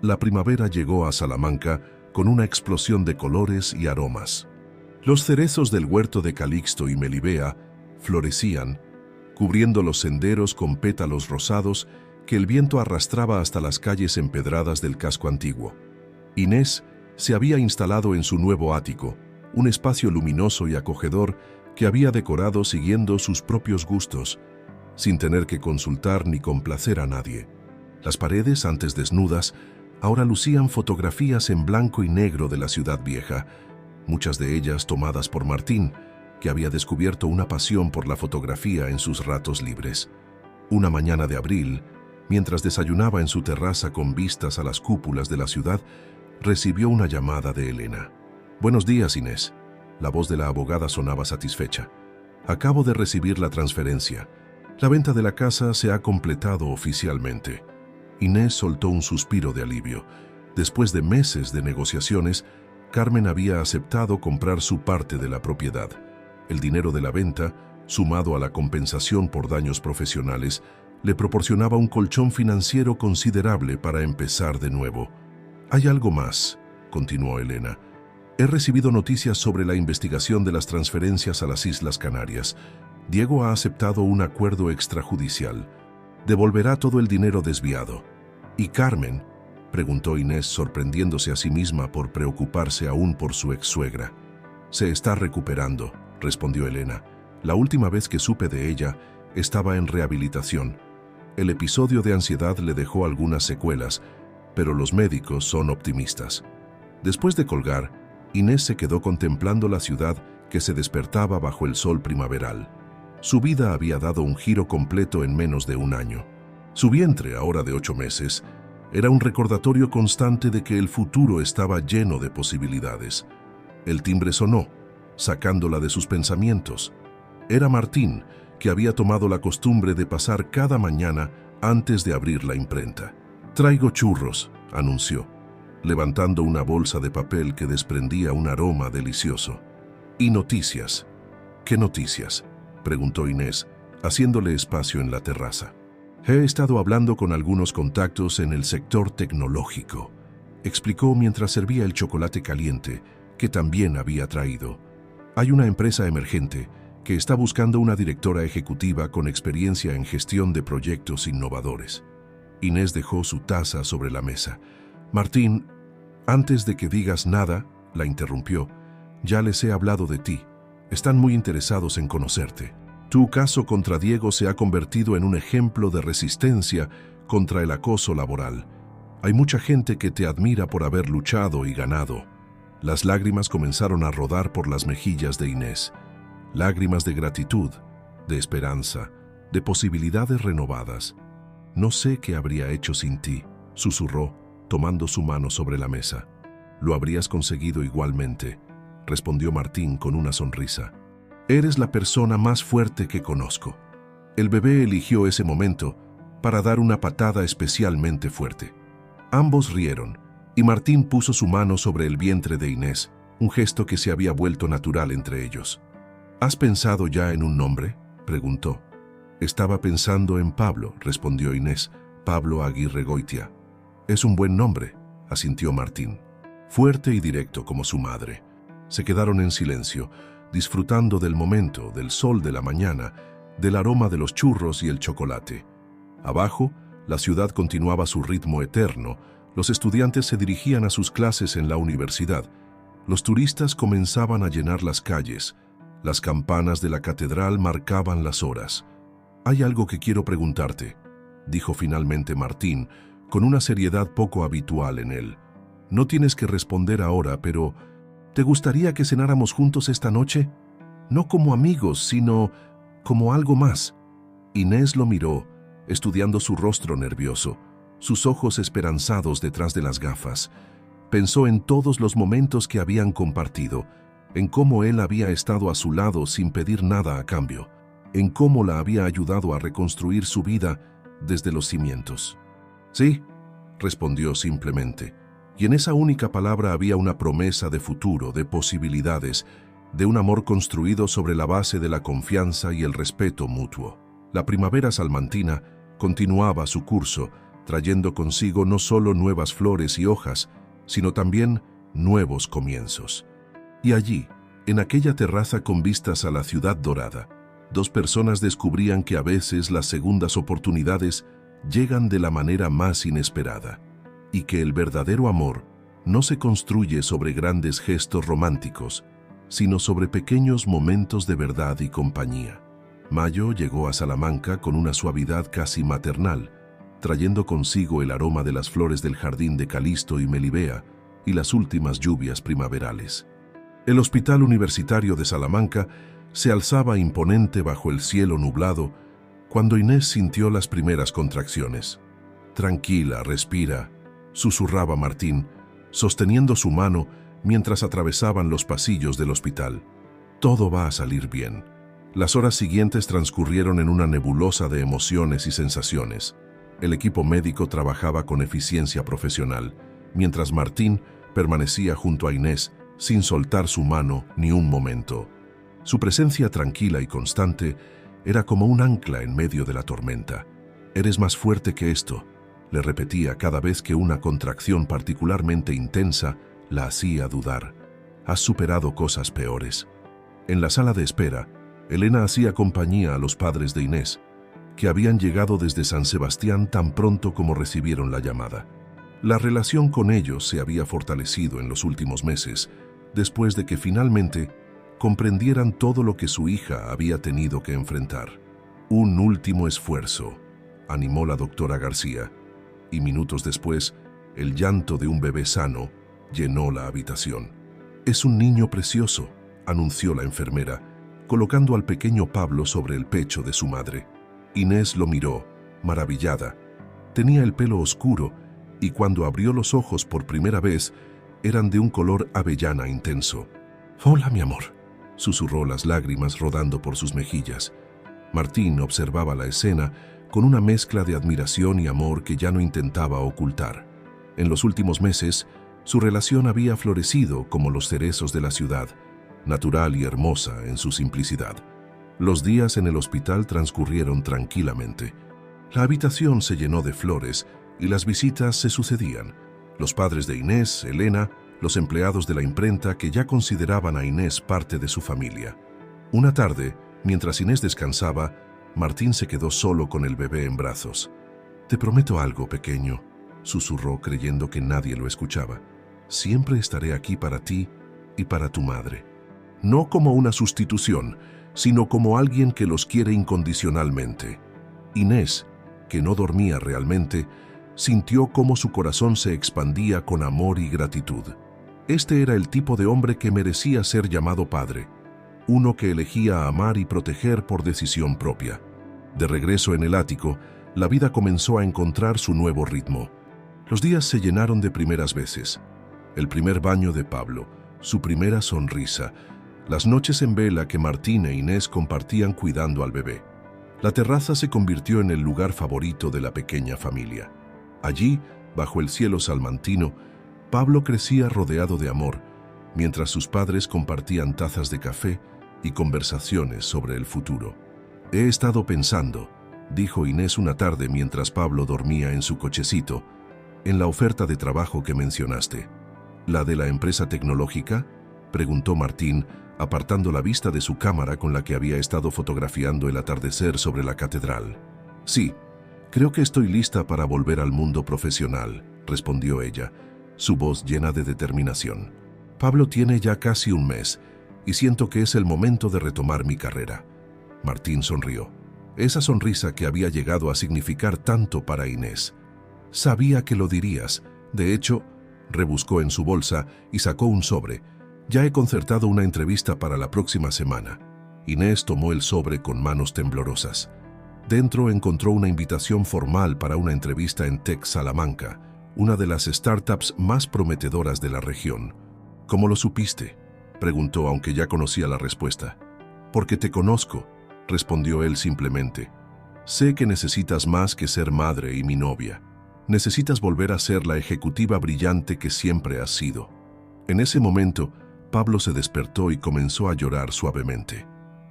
La primavera llegó a Salamanca con una explosión de colores y aromas. Los cerezos del huerto de Calixto y Melibea florecían, cubriendo los senderos con pétalos rosados que el viento arrastraba hasta las calles empedradas del casco antiguo. Inés se había instalado en su nuevo ático, un espacio luminoso y acogedor que había decorado siguiendo sus propios gustos, sin tener que consultar ni complacer a nadie. Las paredes, antes desnudas, ahora lucían fotografías en blanco y negro de la ciudad vieja, muchas de ellas tomadas por Martín, que había descubierto una pasión por la fotografía en sus ratos libres. Una mañana de abril, mientras desayunaba en su terraza con vistas a las cúpulas de la ciudad, recibió una llamada de Elena. «Buenos días, Inés». La voz de la abogada sonaba satisfecha. «Acabo de recibir la transferencia. La venta de la casa se ha completado oficialmente». Inés soltó un suspiro de alivio. Después de meses de negociaciones, Carmen había aceptado comprar su parte de la propiedad. El dinero de la venta, sumado a la compensación por daños profesionales, le proporcionaba un colchón financiero considerable para empezar de nuevo. «Hay algo más», continuó Elena. «He recibido noticias sobre la investigación de las transferencias a las Islas Canarias. Diego ha aceptado un acuerdo extrajudicial. Devolverá todo el dinero desviado». «¿Y Carmen?», preguntó Inés, sorprendiéndose a sí misma por preocuparse aún por su ex-suegra. «Se está recuperando», respondió Elena. «La última vez que supe de ella, estaba en rehabilitación. El episodio de ansiedad le dejó algunas secuelas, pero los médicos son optimistas». Después de colgar, Inés se quedó contemplando la ciudad que se despertaba bajo el sol primaveral. Su vida había dado un giro completo en menos de un año. Su vientre, ahora de 8 meses, era un recordatorio constante de que el futuro estaba lleno de posibilidades. El timbre sonó, sacándola de sus pensamientos. Era Martín, que había tomado la costumbre de pasar cada mañana antes de abrir la imprenta. «Traigo churros», anunció, levantando una bolsa de papel que desprendía un aroma delicioso. «Y noticias». «¿Qué noticias?», preguntó Inés, haciéndole espacio en la terraza. «He estado hablando con algunos contactos en el sector tecnológico», explicó mientras servía el chocolate caliente, que también había traído. «Hay una empresa emergente que está buscando una directora ejecutiva con experiencia en gestión de proyectos innovadores». Inés dejó su taza sobre la mesa. «Martín, antes de que digas nada», la interrumpió, «ya les he hablado de ti. Están muy interesados en conocerte. Tu caso contra Diego se ha convertido en un ejemplo de resistencia contra el acoso laboral. Hay mucha gente que te admira por haber luchado y ganado». Las lágrimas comenzaron a rodar por las mejillas de Inés. Lágrimas de gratitud, de esperanza, de posibilidades renovadas. «No sé qué habría hecho sin ti», susurró, tomando su mano sobre la mesa. «Lo habrías conseguido igualmente», respondió Martín con una sonrisa. «Eres la persona más fuerte que conozco». El bebé eligió ese momento para dar una patada especialmente fuerte. Ambos rieron, y Martín puso su mano sobre el vientre de Inés, un gesto que se había vuelto natural entre ellos. «¿Has pensado ya en un nombre?», preguntó. «Estaba pensando en Pablo», respondió Inés. «Pablo Aguirre Goitia». «Es un buen nombre», asintió Martín. Fuerte y directo como su madre. Se quedaron en silencio, disfrutando del momento, del sol de la mañana, del aroma de los churros y el chocolate. Abajo, la ciudad continuaba su ritmo eterno. Los estudiantes se dirigían a sus clases en la universidad. Los turistas comenzaban a llenar las calles. Las campanas de la catedral marcaban las horas. «Hay algo que quiero preguntarte», dijo finalmente Martín, con una seriedad poco habitual en él. No tienes que responder ahora, pero ¿te gustaría que cenáramos juntos esta noche? No como amigos, sino como algo más. Inés lo miró, estudiando su rostro nervioso, sus ojos esperanzados detrás de las gafas. Pensó en todos los momentos que habían compartido, en cómo él había estado a su lado sin pedir nada a cambio, en cómo la había ayudado a reconstruir su vida desde los cimientos. Sí, respondió simplemente, y en esa única palabra había una promesa de futuro, de posibilidades, de un amor construido sobre la base de la confianza y el respeto mutuo. La primavera salmantina continuaba su curso, trayendo consigo no solo nuevas flores y hojas, sino también nuevos comienzos. Y allí, en aquella terraza con vistas a la ciudad dorada, dos personas descubrían que a veces las segundas oportunidades llegan de la manera más inesperada, y que el verdadero amor no se construye sobre grandes gestos románticos, sino sobre pequeños momentos de verdad y compañía. Mayo llegó a Salamanca con una suavidad casi maternal, trayendo consigo el aroma de las flores del jardín de Calisto y Melibea y las últimas lluvias primaverales. El Hospital Universitario de Salamanca se alzaba imponente bajo el cielo nublado cuando Inés sintió las primeras contracciones. «Tranquila, respira», susurraba Martín, sosteniendo su mano mientras atravesaban los pasillos del hospital. «Todo va a salir bien». Las horas siguientes transcurrieron en una nebulosa de emociones y sensaciones. El equipo médico trabajaba con eficiencia profesional, mientras Martín permanecía junto a Inés sin soltar su mano ni un momento. Su presencia tranquila y constante era como un ancla en medio de la tormenta. «Eres más fuerte que esto», le repetía cada vez que una contracción particularmente intensa la hacía dudar. «Has superado cosas peores». En la sala de espera, Elena hacía compañía a los padres de Inés, que habían llegado desde San Sebastián tan pronto como recibieron la llamada. La relación con ellos se había fortalecido en los últimos meses, después de que finalmente comprendieran todo lo que su hija había tenido que enfrentar. «Un último esfuerzo», animó la doctora García, y minutos después, el llanto de un bebé sano llenó la habitación. «Es un niño precioso», anunció la enfermera, colocando al pequeño Pablo sobre el pecho de su madre. Inés lo miró, maravillada. Tenía el pelo oscuro y cuando abrió los ojos por primera vez, eran de un color avellana intenso. «Hola, mi amor», susurró, las lágrimas rodando por sus mejillas. Martín observaba la escena con una mezcla de admiración y amor que ya no intentaba ocultar. En los últimos meses, su relación había florecido como los cerezos de la ciudad, natural y hermosa en su simplicidad. Los días en el hospital transcurrieron tranquilamente. La habitación se llenó de flores y las visitas se sucedían. Los padres de Inés, Elena, los empleados de la imprenta que ya consideraban a Inés parte de su familia. Una tarde, mientras Inés descansaba, Martín se quedó solo con el bebé en brazos. «Te prometo algo, pequeño», susurró creyendo que nadie lo escuchaba. «Siempre estaré aquí para ti y para tu madre. No como una sustitución, sino como alguien que los quiere incondicionalmente». Inés, que no dormía realmente, sintió cómo su corazón se expandía con amor y gratitud. Este era el tipo de hombre que merecía ser llamado padre, uno que elegía amar y proteger por decisión propia. De regreso en el ático, la vida comenzó a encontrar su nuevo ritmo. Los días se llenaron de primeras veces. El primer baño de Pablo, su primera sonrisa, las noches en vela que Martín e Inés compartían cuidando al bebé. La terraza se convirtió en el lugar favorito de la pequeña familia. Allí, bajo el cielo salmantino, Pablo crecía rodeado de amor, mientras sus padres compartían tazas de café y conversaciones sobre el futuro. «He estado pensando», dijo Inés una tarde mientras Pablo dormía en su cochecito, «en la oferta de trabajo que mencionaste». «¿La de la empresa tecnológica?», preguntó Martín, apartando la vista de su cámara con la que había estado fotografiando el atardecer sobre la catedral. «Sí, creo que estoy lista para volver al mundo profesional», respondió ella, su voz llena de determinación. «Pablo tiene ya casi un mes y siento que es el momento de retomar mi carrera». Martín sonrió. Esa sonrisa que había llegado a significar tanto para Inés. «Sabía que lo dirías. De hecho, Rebuscó en su bolsa y sacó un sobre. Ya he concertado una entrevista para la próxima semana. Inés tomó el sobre con manos temblorosas. Dentro encontró una invitación formal para una entrevista en Tech Salamanca, una de las startups más prometedoras de la región. ¿Cómo lo supiste?, preguntó, aunque ya conocía la respuesta. Porque te conozco, respondió él simplemente. Sé que necesitas más que ser madre y mi novia. Necesitas volver a ser la ejecutiva brillante que siempre has sido. En ese momento, Pablo se despertó y comenzó a llorar suavemente.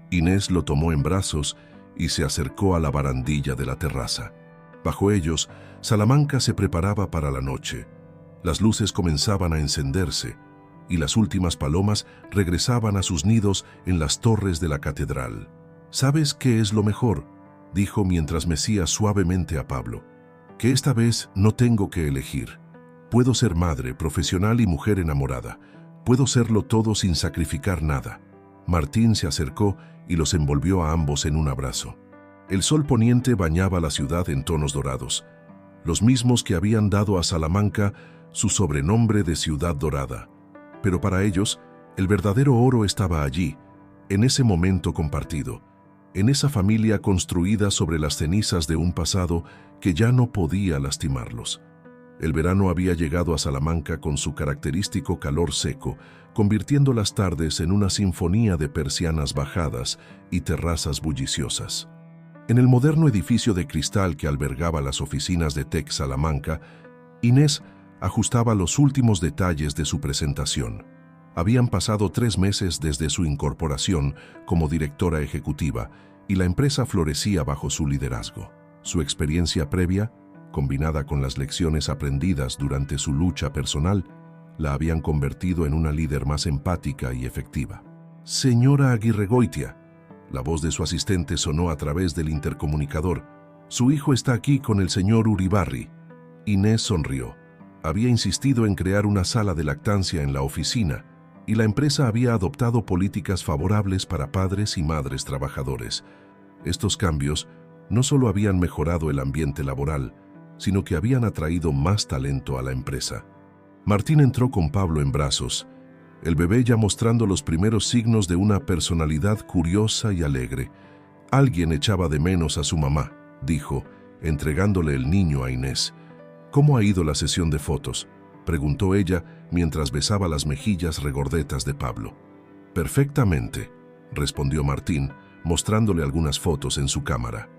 Inés lo tomó en brazos y se acercó a la barandilla de la terraza. Bajo ellos, Salamanca se preparaba para la noche. Las luces comenzaban a encenderse y las últimas palomas regresaban a sus nidos en las torres de la catedral. ¿Sabes qué es lo mejor?, dijo mientras mecía suavemente a Pablo. Que esta vez no tengo que elegir. Puedo ser madre, profesional y mujer enamorada. Puedo serlo todo sin sacrificar nada. Martín se acercó y los envolvió a ambos en un abrazo. El sol poniente bañaba la ciudad en tonos dorados, los mismos que habían dado a Salamanca su sobrenombre de Ciudad Dorada. Pero para ellos, el verdadero oro estaba allí, en ese momento compartido, en esa familia construida sobre las cenizas de un pasado que ya no podía lastimarlos. El verano había llegado a Salamanca con su característico calor seco, convirtiendo las tardes en una sinfonía de persianas bajadas y terrazas bulliciosas. En el moderno edificio de cristal que albergaba las oficinas de Tech Salamanca, Inés ajustaba los últimos detalles de su presentación. Habían pasado 3 meses desde su incorporación como directora ejecutiva y la empresa florecía bajo su liderazgo. Su experiencia previa, combinada con las lecciones aprendidas durante su lucha personal, la habían convertido en una líder más empática y efectiva. «Señora Aguirregoitia», la voz de su asistente sonó a través del intercomunicador. «Su hijo está aquí con el señor Uribarri». Inés sonrió. Había insistido en crear una sala de lactancia en la oficina y la empresa había adoptado políticas favorables para padres y madres trabajadores. Estos cambios no solo habían mejorado el ambiente laboral, sino que habían atraído más talento a la empresa. Martín entró con Pablo en brazos, el bebé ya mostrando los primeros signos de una personalidad curiosa y alegre. «Alguien echaba de menos a su mamá», dijo, entregándole el niño a Inés. «¿Cómo ha ido la sesión de fotos?», preguntó ella mientras besaba las mejillas regordetas de Pablo. «Perfectamente», respondió Martín, mostrándole algunas fotos en su cámara.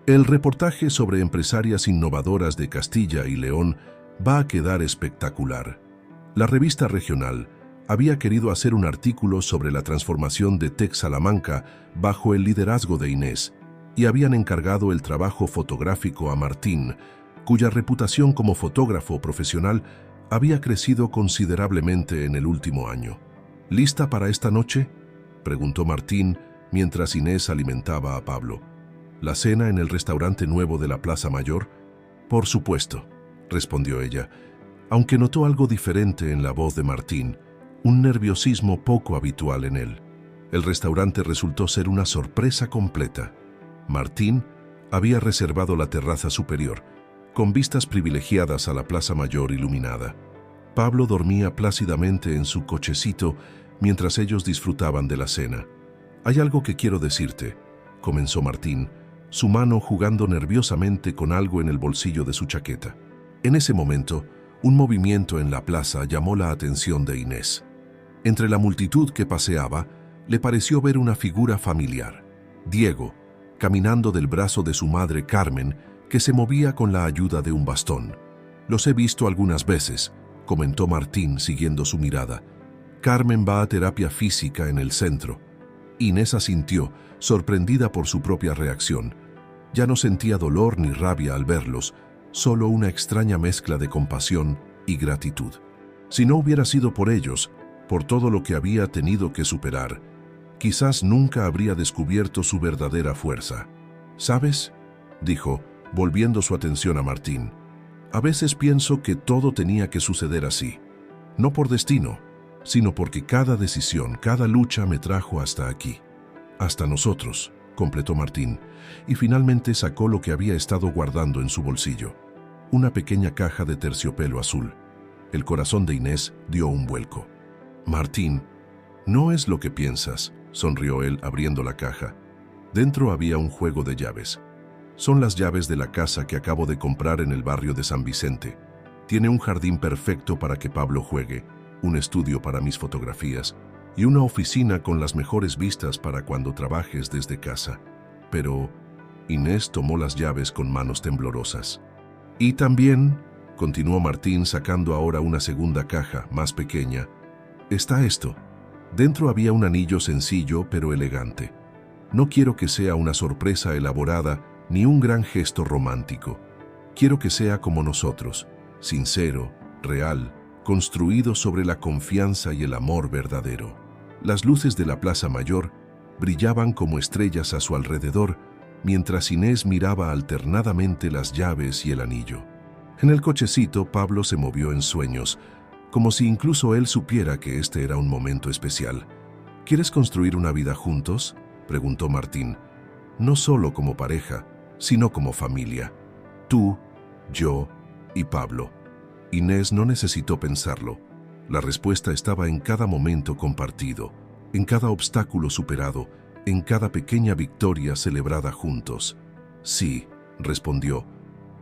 «El reportaje sobre empresarias innovadoras de Castilla y León va a quedar espectacular. La revista regional había querido hacer un artículo sobre la transformación de Tech Salamanca bajo el liderazgo de Inés y habían encargado el trabajo fotográfico a Martín, cuya reputación como fotógrafo profesional había crecido considerablemente en el último año. «¿Lista para esta noche?», preguntó Martín mientras Inés alimentaba a Pablo. «¿La cena en el restaurante nuevo de la Plaza Mayor?». «Por supuesto», respondió ella, aunque notó algo diferente en la voz de Martín, un nerviosismo poco habitual en él. El restaurante resultó ser una sorpresa completa. Martín había reservado la terraza superior, con vistas privilegiadas a la Plaza Mayor iluminada. Pablo dormía plácidamente en su cochecito mientras ellos disfrutaban de la cena. «Hay algo que quiero decirte», comenzó Martín, su mano jugando nerviosamente con algo en el bolsillo de su chaqueta. En ese momento, un movimiento en la plaza llamó la atención de Inés. Entre la multitud que paseaba, le pareció ver una figura familiar, Diego, caminando del brazo de su madre Carmen, que se movía con la ayuda de un bastón. «Los he visto algunas veces», comentó Martín siguiendo su mirada. «Carmen va a terapia física en el centro». Inés asintió, sorprendida por su propia reacción. Ya no sentía dolor ni rabia al verlos, solo una extraña mezcla de compasión y gratitud. Si no hubiera sido por ellos, por todo lo que había tenido que superar, quizás nunca habría descubierto su verdadera fuerza. «¿Sabes?», dijo, volviendo su atención a Martín. «A veces pienso que todo tenía que suceder así, no por destino, sino porque cada decisión, cada lucha me trajo hasta aquí. Hasta nosotros», completó Martín, y finalmente sacó lo que había estado guardando en su bolsillo, una pequeña caja de terciopelo azul. El corazón de Inés dio un vuelco. «Martín, no es lo que piensas», sonrió él abriendo la caja. Dentro había un juego de llaves. «Son las llaves de la casa que acabo de comprar en el barrio de San Vicente. Tiene un jardín perfecto para que Pablo juegue, un estudio para mis fotografías y una oficina con las mejores vistas para cuando trabajes desde casa». Pero Inés tomó las llaves con manos temblorosas. «Y también», continuó Martín sacando ahora una segunda caja, más pequeña, «está esto». Dentro había un anillo sencillo pero elegante. No quiero que sea una sorpresa elaborada ni un gran gesto romántico. Quiero que sea como nosotros, sincero, real, construido sobre la confianza y el amor verdadero. Las luces de la Plaza Mayor brillaban como estrellas a su alrededor, mientras Inés miraba alternadamente las llaves y el anillo. En el cochecito, Pablo se movió en sueños, como si incluso él supiera que este era un momento especial. «¿Quieres construir una vida juntos?», preguntó Martín. «No solo como pareja, sino como familia. Tú, yo y Pablo». Inés no necesitó pensarlo. La respuesta estaba en cada momento compartido, en cada obstáculo superado, en cada pequeña victoria celebrada juntos. «Sí», respondió,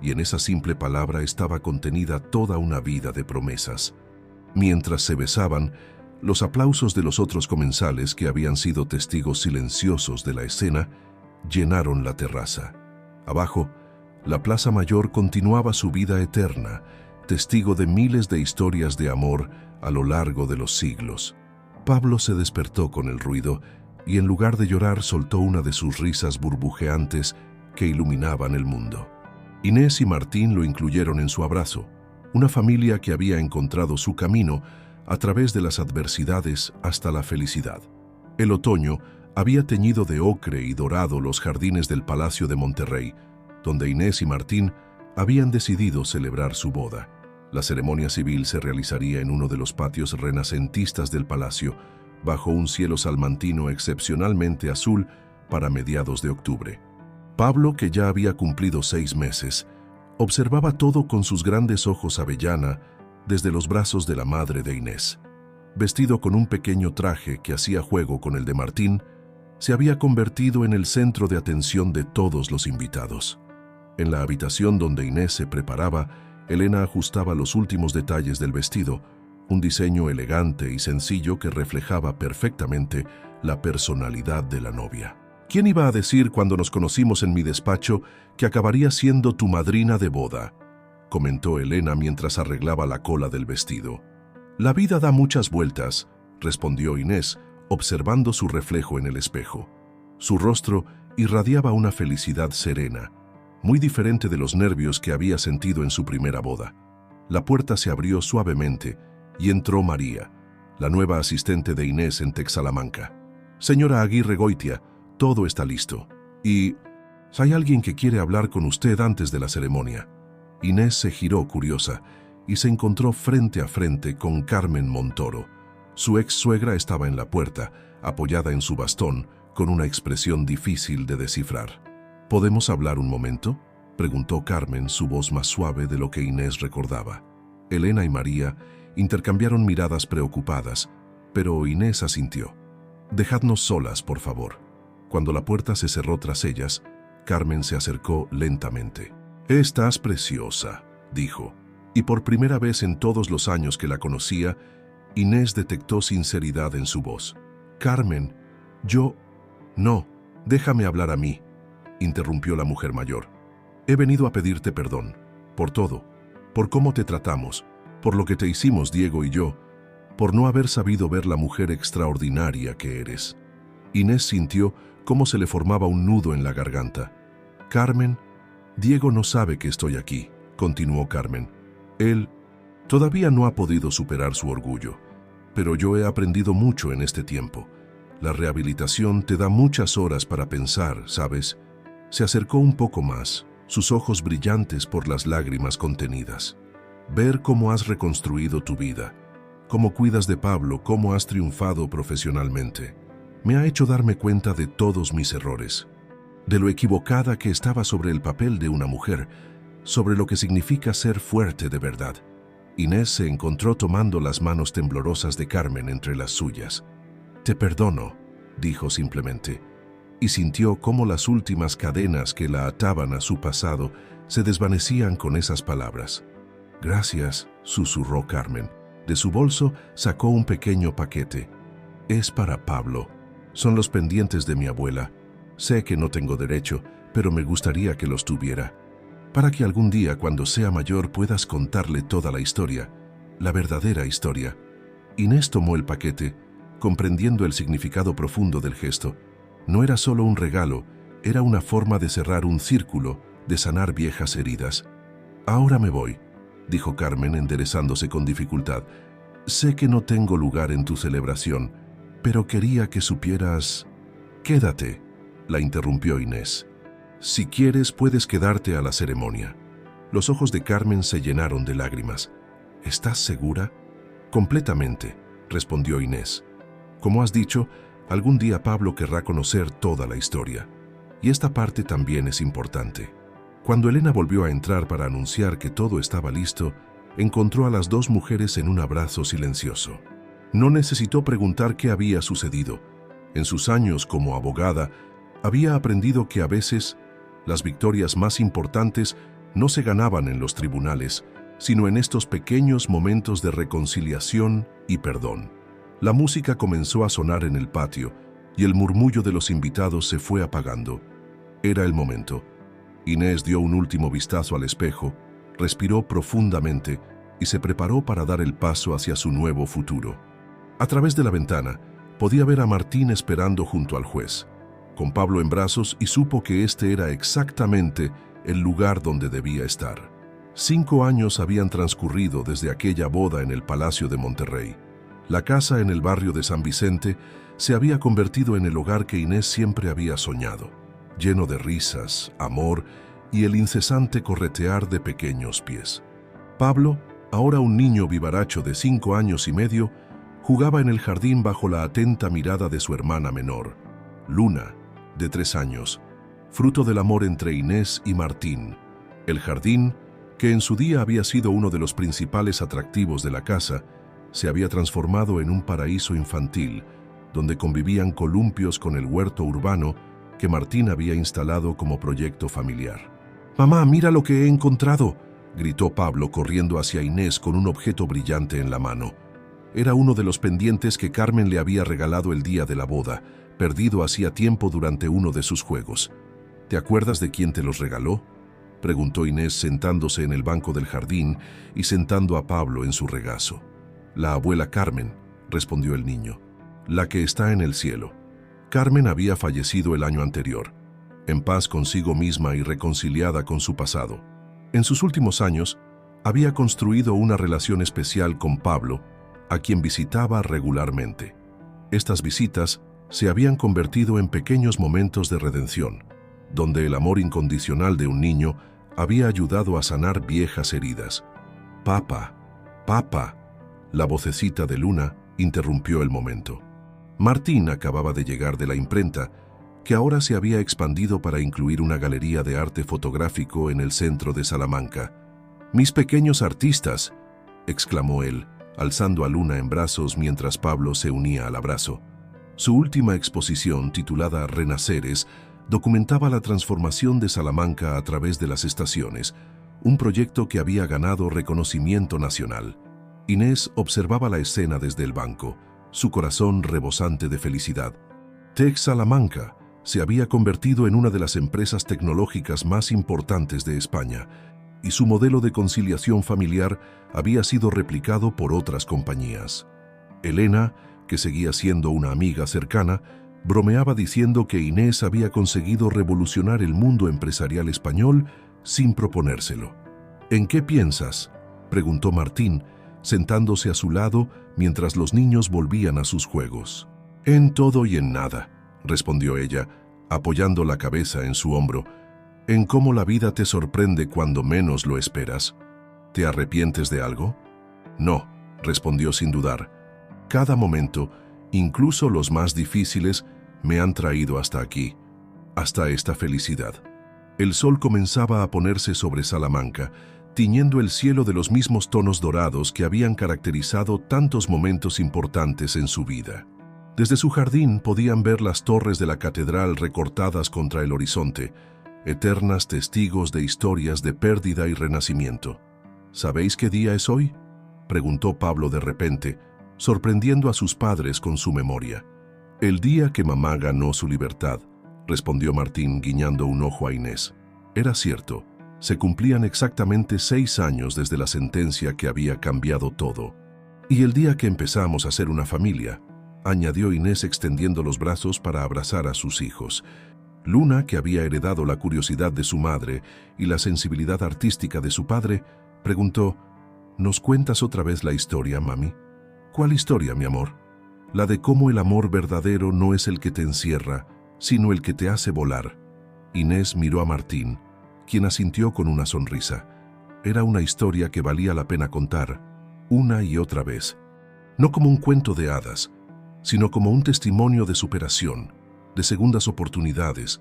y en esa simple palabra estaba contenida toda una vida de promesas. Mientras se besaban, los aplausos de los otros comensales, que habían sido testigos silenciosos de la escena, llenaron la terraza. Abajo, la Plaza Mayor continuaba su vida eterna, testigo de miles de historias de amor a lo largo de los siglos. Pablo se despertó con el ruido y en lugar de llorar soltó una de sus risas burbujeantes que iluminaban el mundo. Inés y Martín lo incluyeron en su abrazo, una familia que había encontrado su camino a través de las adversidades hasta la felicidad. El otoño había teñido de ocre y dorado los jardines del Palacio de Monterrey, donde Inés y Martín habían decidido celebrar su boda. La ceremonia civil se realizaría en uno de los patios renacentistas del palacio, bajo un cielo salmantino excepcionalmente azul para mediados de octubre. Pablo, que ya había cumplido 6 meses, observaba todo con sus grandes ojos avellana desde los brazos de la madre de Inés. Vestido con un pequeño traje que hacía juego con el de Martín, se había convertido en el centro de atención de todos los invitados. En la habitación donde Inés se preparaba, Elena ajustaba los últimos detalles del vestido, un diseño elegante y sencillo que reflejaba perfectamente la personalidad de la novia. «¿Quién iba a decir cuando nos conocimos en mi despacho que acabaría siendo tu madrina de boda?», comentó Elena mientras arreglaba la cola del vestido. «La vida da muchas vueltas», respondió Inés, observando su reflejo en el espejo. Su rostro irradiaba una felicidad serena, muy diferente de los nervios que había sentido en su primera boda. La puerta se abrió suavemente y entró María, la nueva asistente de Inés en Texalamanca. «Señora Aguirre Goitia, todo está listo. Y hay alguien que quiere hablar con usted antes de la ceremonia». Inés se giró curiosa y se encontró frente a frente con Carmen Montoro. Su ex suegra estaba en la puerta, apoyada en su bastón, con una expresión difícil de descifrar. «¿Podemos hablar un momento?», preguntó Carmen, su voz más suave de lo que Inés recordaba. Elena y María intercambiaron miradas preocupadas, pero Inés asintió. «Dejadnos solas, por favor». Cuando la puerta se cerró tras ellas, Carmen se acercó lentamente. «Estás preciosa», dijo, y por primera vez en todos los años que la conocía, Inés detectó sinceridad en su voz. «Carmen, yo... No, déjame hablar a mí», interrumpió la mujer mayor. «He venido a pedirte perdón, por todo, por cómo te tratamos, por lo que te hicimos Diego y yo, por no haber sabido ver la mujer extraordinaria que eres». Inés sintió cómo se le formaba un nudo en la garganta. «Carmen, Diego no sabe que estoy aquí», continuó Carmen. «Él todavía no ha podido superar su orgullo, pero yo he aprendido mucho en este tiempo. La rehabilitación te da muchas horas para pensar, ¿sabes?». Se acercó un poco más, sus ojos brillantes por las lágrimas contenidas. «Ver cómo has reconstruido tu vida, cómo cuidas de Pablo, cómo has triunfado profesionalmente, me ha hecho darme cuenta de todos mis errores, de lo equivocada que estaba sobre el papel de una mujer, sobre lo que significa ser fuerte de verdad. Inés se encontró tomando las manos temblorosas de Carmen entre las suyas. «Te perdono», dijo simplemente, y sintió cómo las últimas cadenas que la ataban a su pasado se desvanecían con esas palabras. «Gracias», susurró Carmen. De su bolso sacó un pequeño paquete. «Es para Pablo. Son los pendientes de mi abuela. Sé que no tengo derecho, pero me gustaría que los tuviera. Para que algún día, cuando sea mayor, puedas contarle toda la historia, la verdadera historia». Inés tomó el paquete, comprendiendo el significado profundo del gesto. No era solo un regalo, era una forma de cerrar un círculo, de sanar viejas heridas. «Ahora me voy», dijo Carmen, enderezándose con dificultad. «Sé que no tengo lugar en tu celebración, pero quería que supieras...» «Quédate», la interrumpió Inés. «Si quieres, puedes quedarte a la ceremonia». Los ojos de Carmen se llenaron de lágrimas. «¿Estás segura?» «Completamente», respondió Inés. «Como has dicho, algún día Pablo querrá conocer toda la historia. Y esta parte también es importante». Cuando Elena volvió a entrar para anunciar que todo estaba listo, encontró a las dos mujeres en un abrazo silencioso. No necesitó preguntar qué había sucedido. En sus años como abogada, había aprendido que a veces las victorias más importantes no se ganaban en los tribunales, sino en estos pequeños momentos de reconciliación y perdón. La música comenzó a sonar en el patio y el murmullo de los invitados se fue apagando. Era el momento. Inés dio un último vistazo al espejo, respiró profundamente y se preparó para dar el paso hacia su nuevo futuro. A través de la ventana, podía ver a Martín esperando junto al juez, con Pablo en brazos, y supo que este era exactamente el lugar donde debía estar. 5 años habían transcurrido desde aquella boda en el Palacio de Monterrey. La casa en el barrio de San Vicente se había convertido en el hogar que Inés siempre había soñado, lleno de risas, amor y el incesante corretear de pequeños pies. Pablo, ahora un niño vivaracho de 5 años y medio, jugaba en el jardín bajo la atenta mirada de su hermana menor, Luna, de 3 años, fruto del amor entre Inés y Martín. El jardín, que en su día había sido uno de los principales atractivos de la casa, se había transformado en un paraíso infantil, donde convivían columpios con el huerto urbano que Martín había instalado como proyecto familiar. «Mamá, mira lo que he encontrado», gritó Pablo corriendo hacia Inés con un objeto brillante en la mano. Era uno de los pendientes que Carmen le había regalado el día de la boda, perdido hacía tiempo durante uno de sus juegos. «¿Te acuerdas de quién te los regaló?», preguntó Inés sentándose en el banco del jardín y sentando a Pablo en su regazo. «La abuela Carmen», respondió el niño, «la que está en el cielo». Carmen había fallecido el año anterior, en paz consigo misma y reconciliada con su pasado. En sus últimos años, había construido una relación especial con Pablo, a quien visitaba regularmente. Estas visitas se habían convertido en pequeños momentos de redención, donde el amor incondicional de un niño había ayudado a sanar viejas heridas. «Papá, papá», la vocecita de Luna interrumpió el momento. Martín acababa de llegar de la imprenta, que ahora se había expandido para incluir una galería de arte fotográfico en el centro de Salamanca. «Mis pequeños artistas», exclamó él, alzando a Luna en brazos mientras Pablo se unía al abrazo. Su última exposición, titulada Renaceres, documentaba la transformación de Salamanca a través de las estaciones, un proyecto que había ganado reconocimiento nacional. Inés observaba la escena desde el banco, su corazón rebosante de felicidad. Tec Salamanca se había convertido en una de las empresas tecnológicas más importantes de España, y su modelo de conciliación familiar había sido replicado por otras compañías. Elena, que seguía siendo una amiga cercana, bromeaba diciendo que Inés había conseguido revolucionar el mundo empresarial español sin proponérselo. «¿En qué piensas?», preguntó Martín, sentándose a su lado mientras los niños volvían a sus juegos. «En todo y en nada», respondió ella, apoyando la cabeza en su hombro. «En cómo la vida te sorprende cuando menos lo esperas». «¿Te arrepientes de algo?». «No», respondió sin dudar. «Cada momento, incluso los más difíciles, me han traído hasta aquí, hasta esta felicidad». El sol comenzaba a ponerse sobre Salamanca, tiñendo el cielo de los mismos tonos dorados que habían caracterizado tantos momentos importantes en su vida. Desde su jardín podían ver las torres de la catedral recortadas contra el horizonte, eternas testigos de historias de pérdida y renacimiento. ¿Sabéis qué día es hoy?, preguntó Pablo de repente, sorprendiendo a sus padres con su memoria. El día que mamá ganó su libertad, respondió Martín guiñando un ojo a Inés. Era cierto, se cumplían exactamente 6 años desde la sentencia que había cambiado todo. Y el día que empezamos a ser una familia, añadió Inés extendiendo los brazos para abrazar a sus hijos. Luna, que había heredado la curiosidad de su madre y la sensibilidad artística de su padre, preguntó: ¿Nos cuentas otra vez la historia, mami? ¿Cuál historia, mi amor? La de cómo el amor verdadero no es el que te encierra, sino el que te hace volar. Inés miró a Martín, quien asintió con una sonrisa. Era una historia que valía la pena contar, una y otra vez. No como un cuento de hadas, sino como un testimonio de superación, de segundas oportunidades,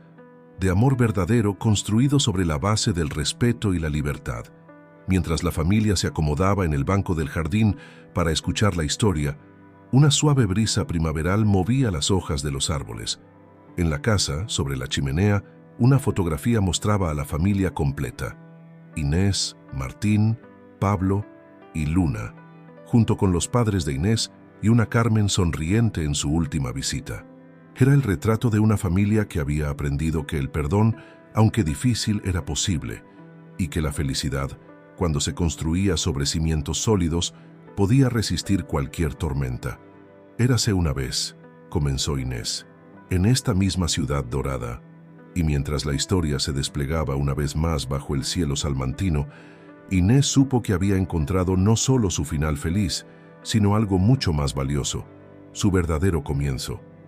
de amor verdadero construido sobre la base del respeto y la libertad. Mientras la familia se acomodaba en el banco del jardín para escuchar la historia, una suave brisa primaveral movía las hojas de los árboles. En la casa, sobre la chimenea, una fotografía mostraba a la familia completa: Inés, Martín, Pablo y Luna, junto con los padres de Inés y una Carmen sonriente en su última visita. Era el retrato de una familia que había aprendido que el perdón, aunque difícil, era posible, y que la felicidad, cuando se construía sobre cimientos sólidos, podía resistir cualquier tormenta. Érase una vez, comenzó Inés, en esta misma ciudad dorada, y mientras la historia se desplegaba una vez más bajo el cielo salmantino, Inés supo que había encontrado no solo su final feliz, sino algo mucho más valioso, su verdadero comienzo.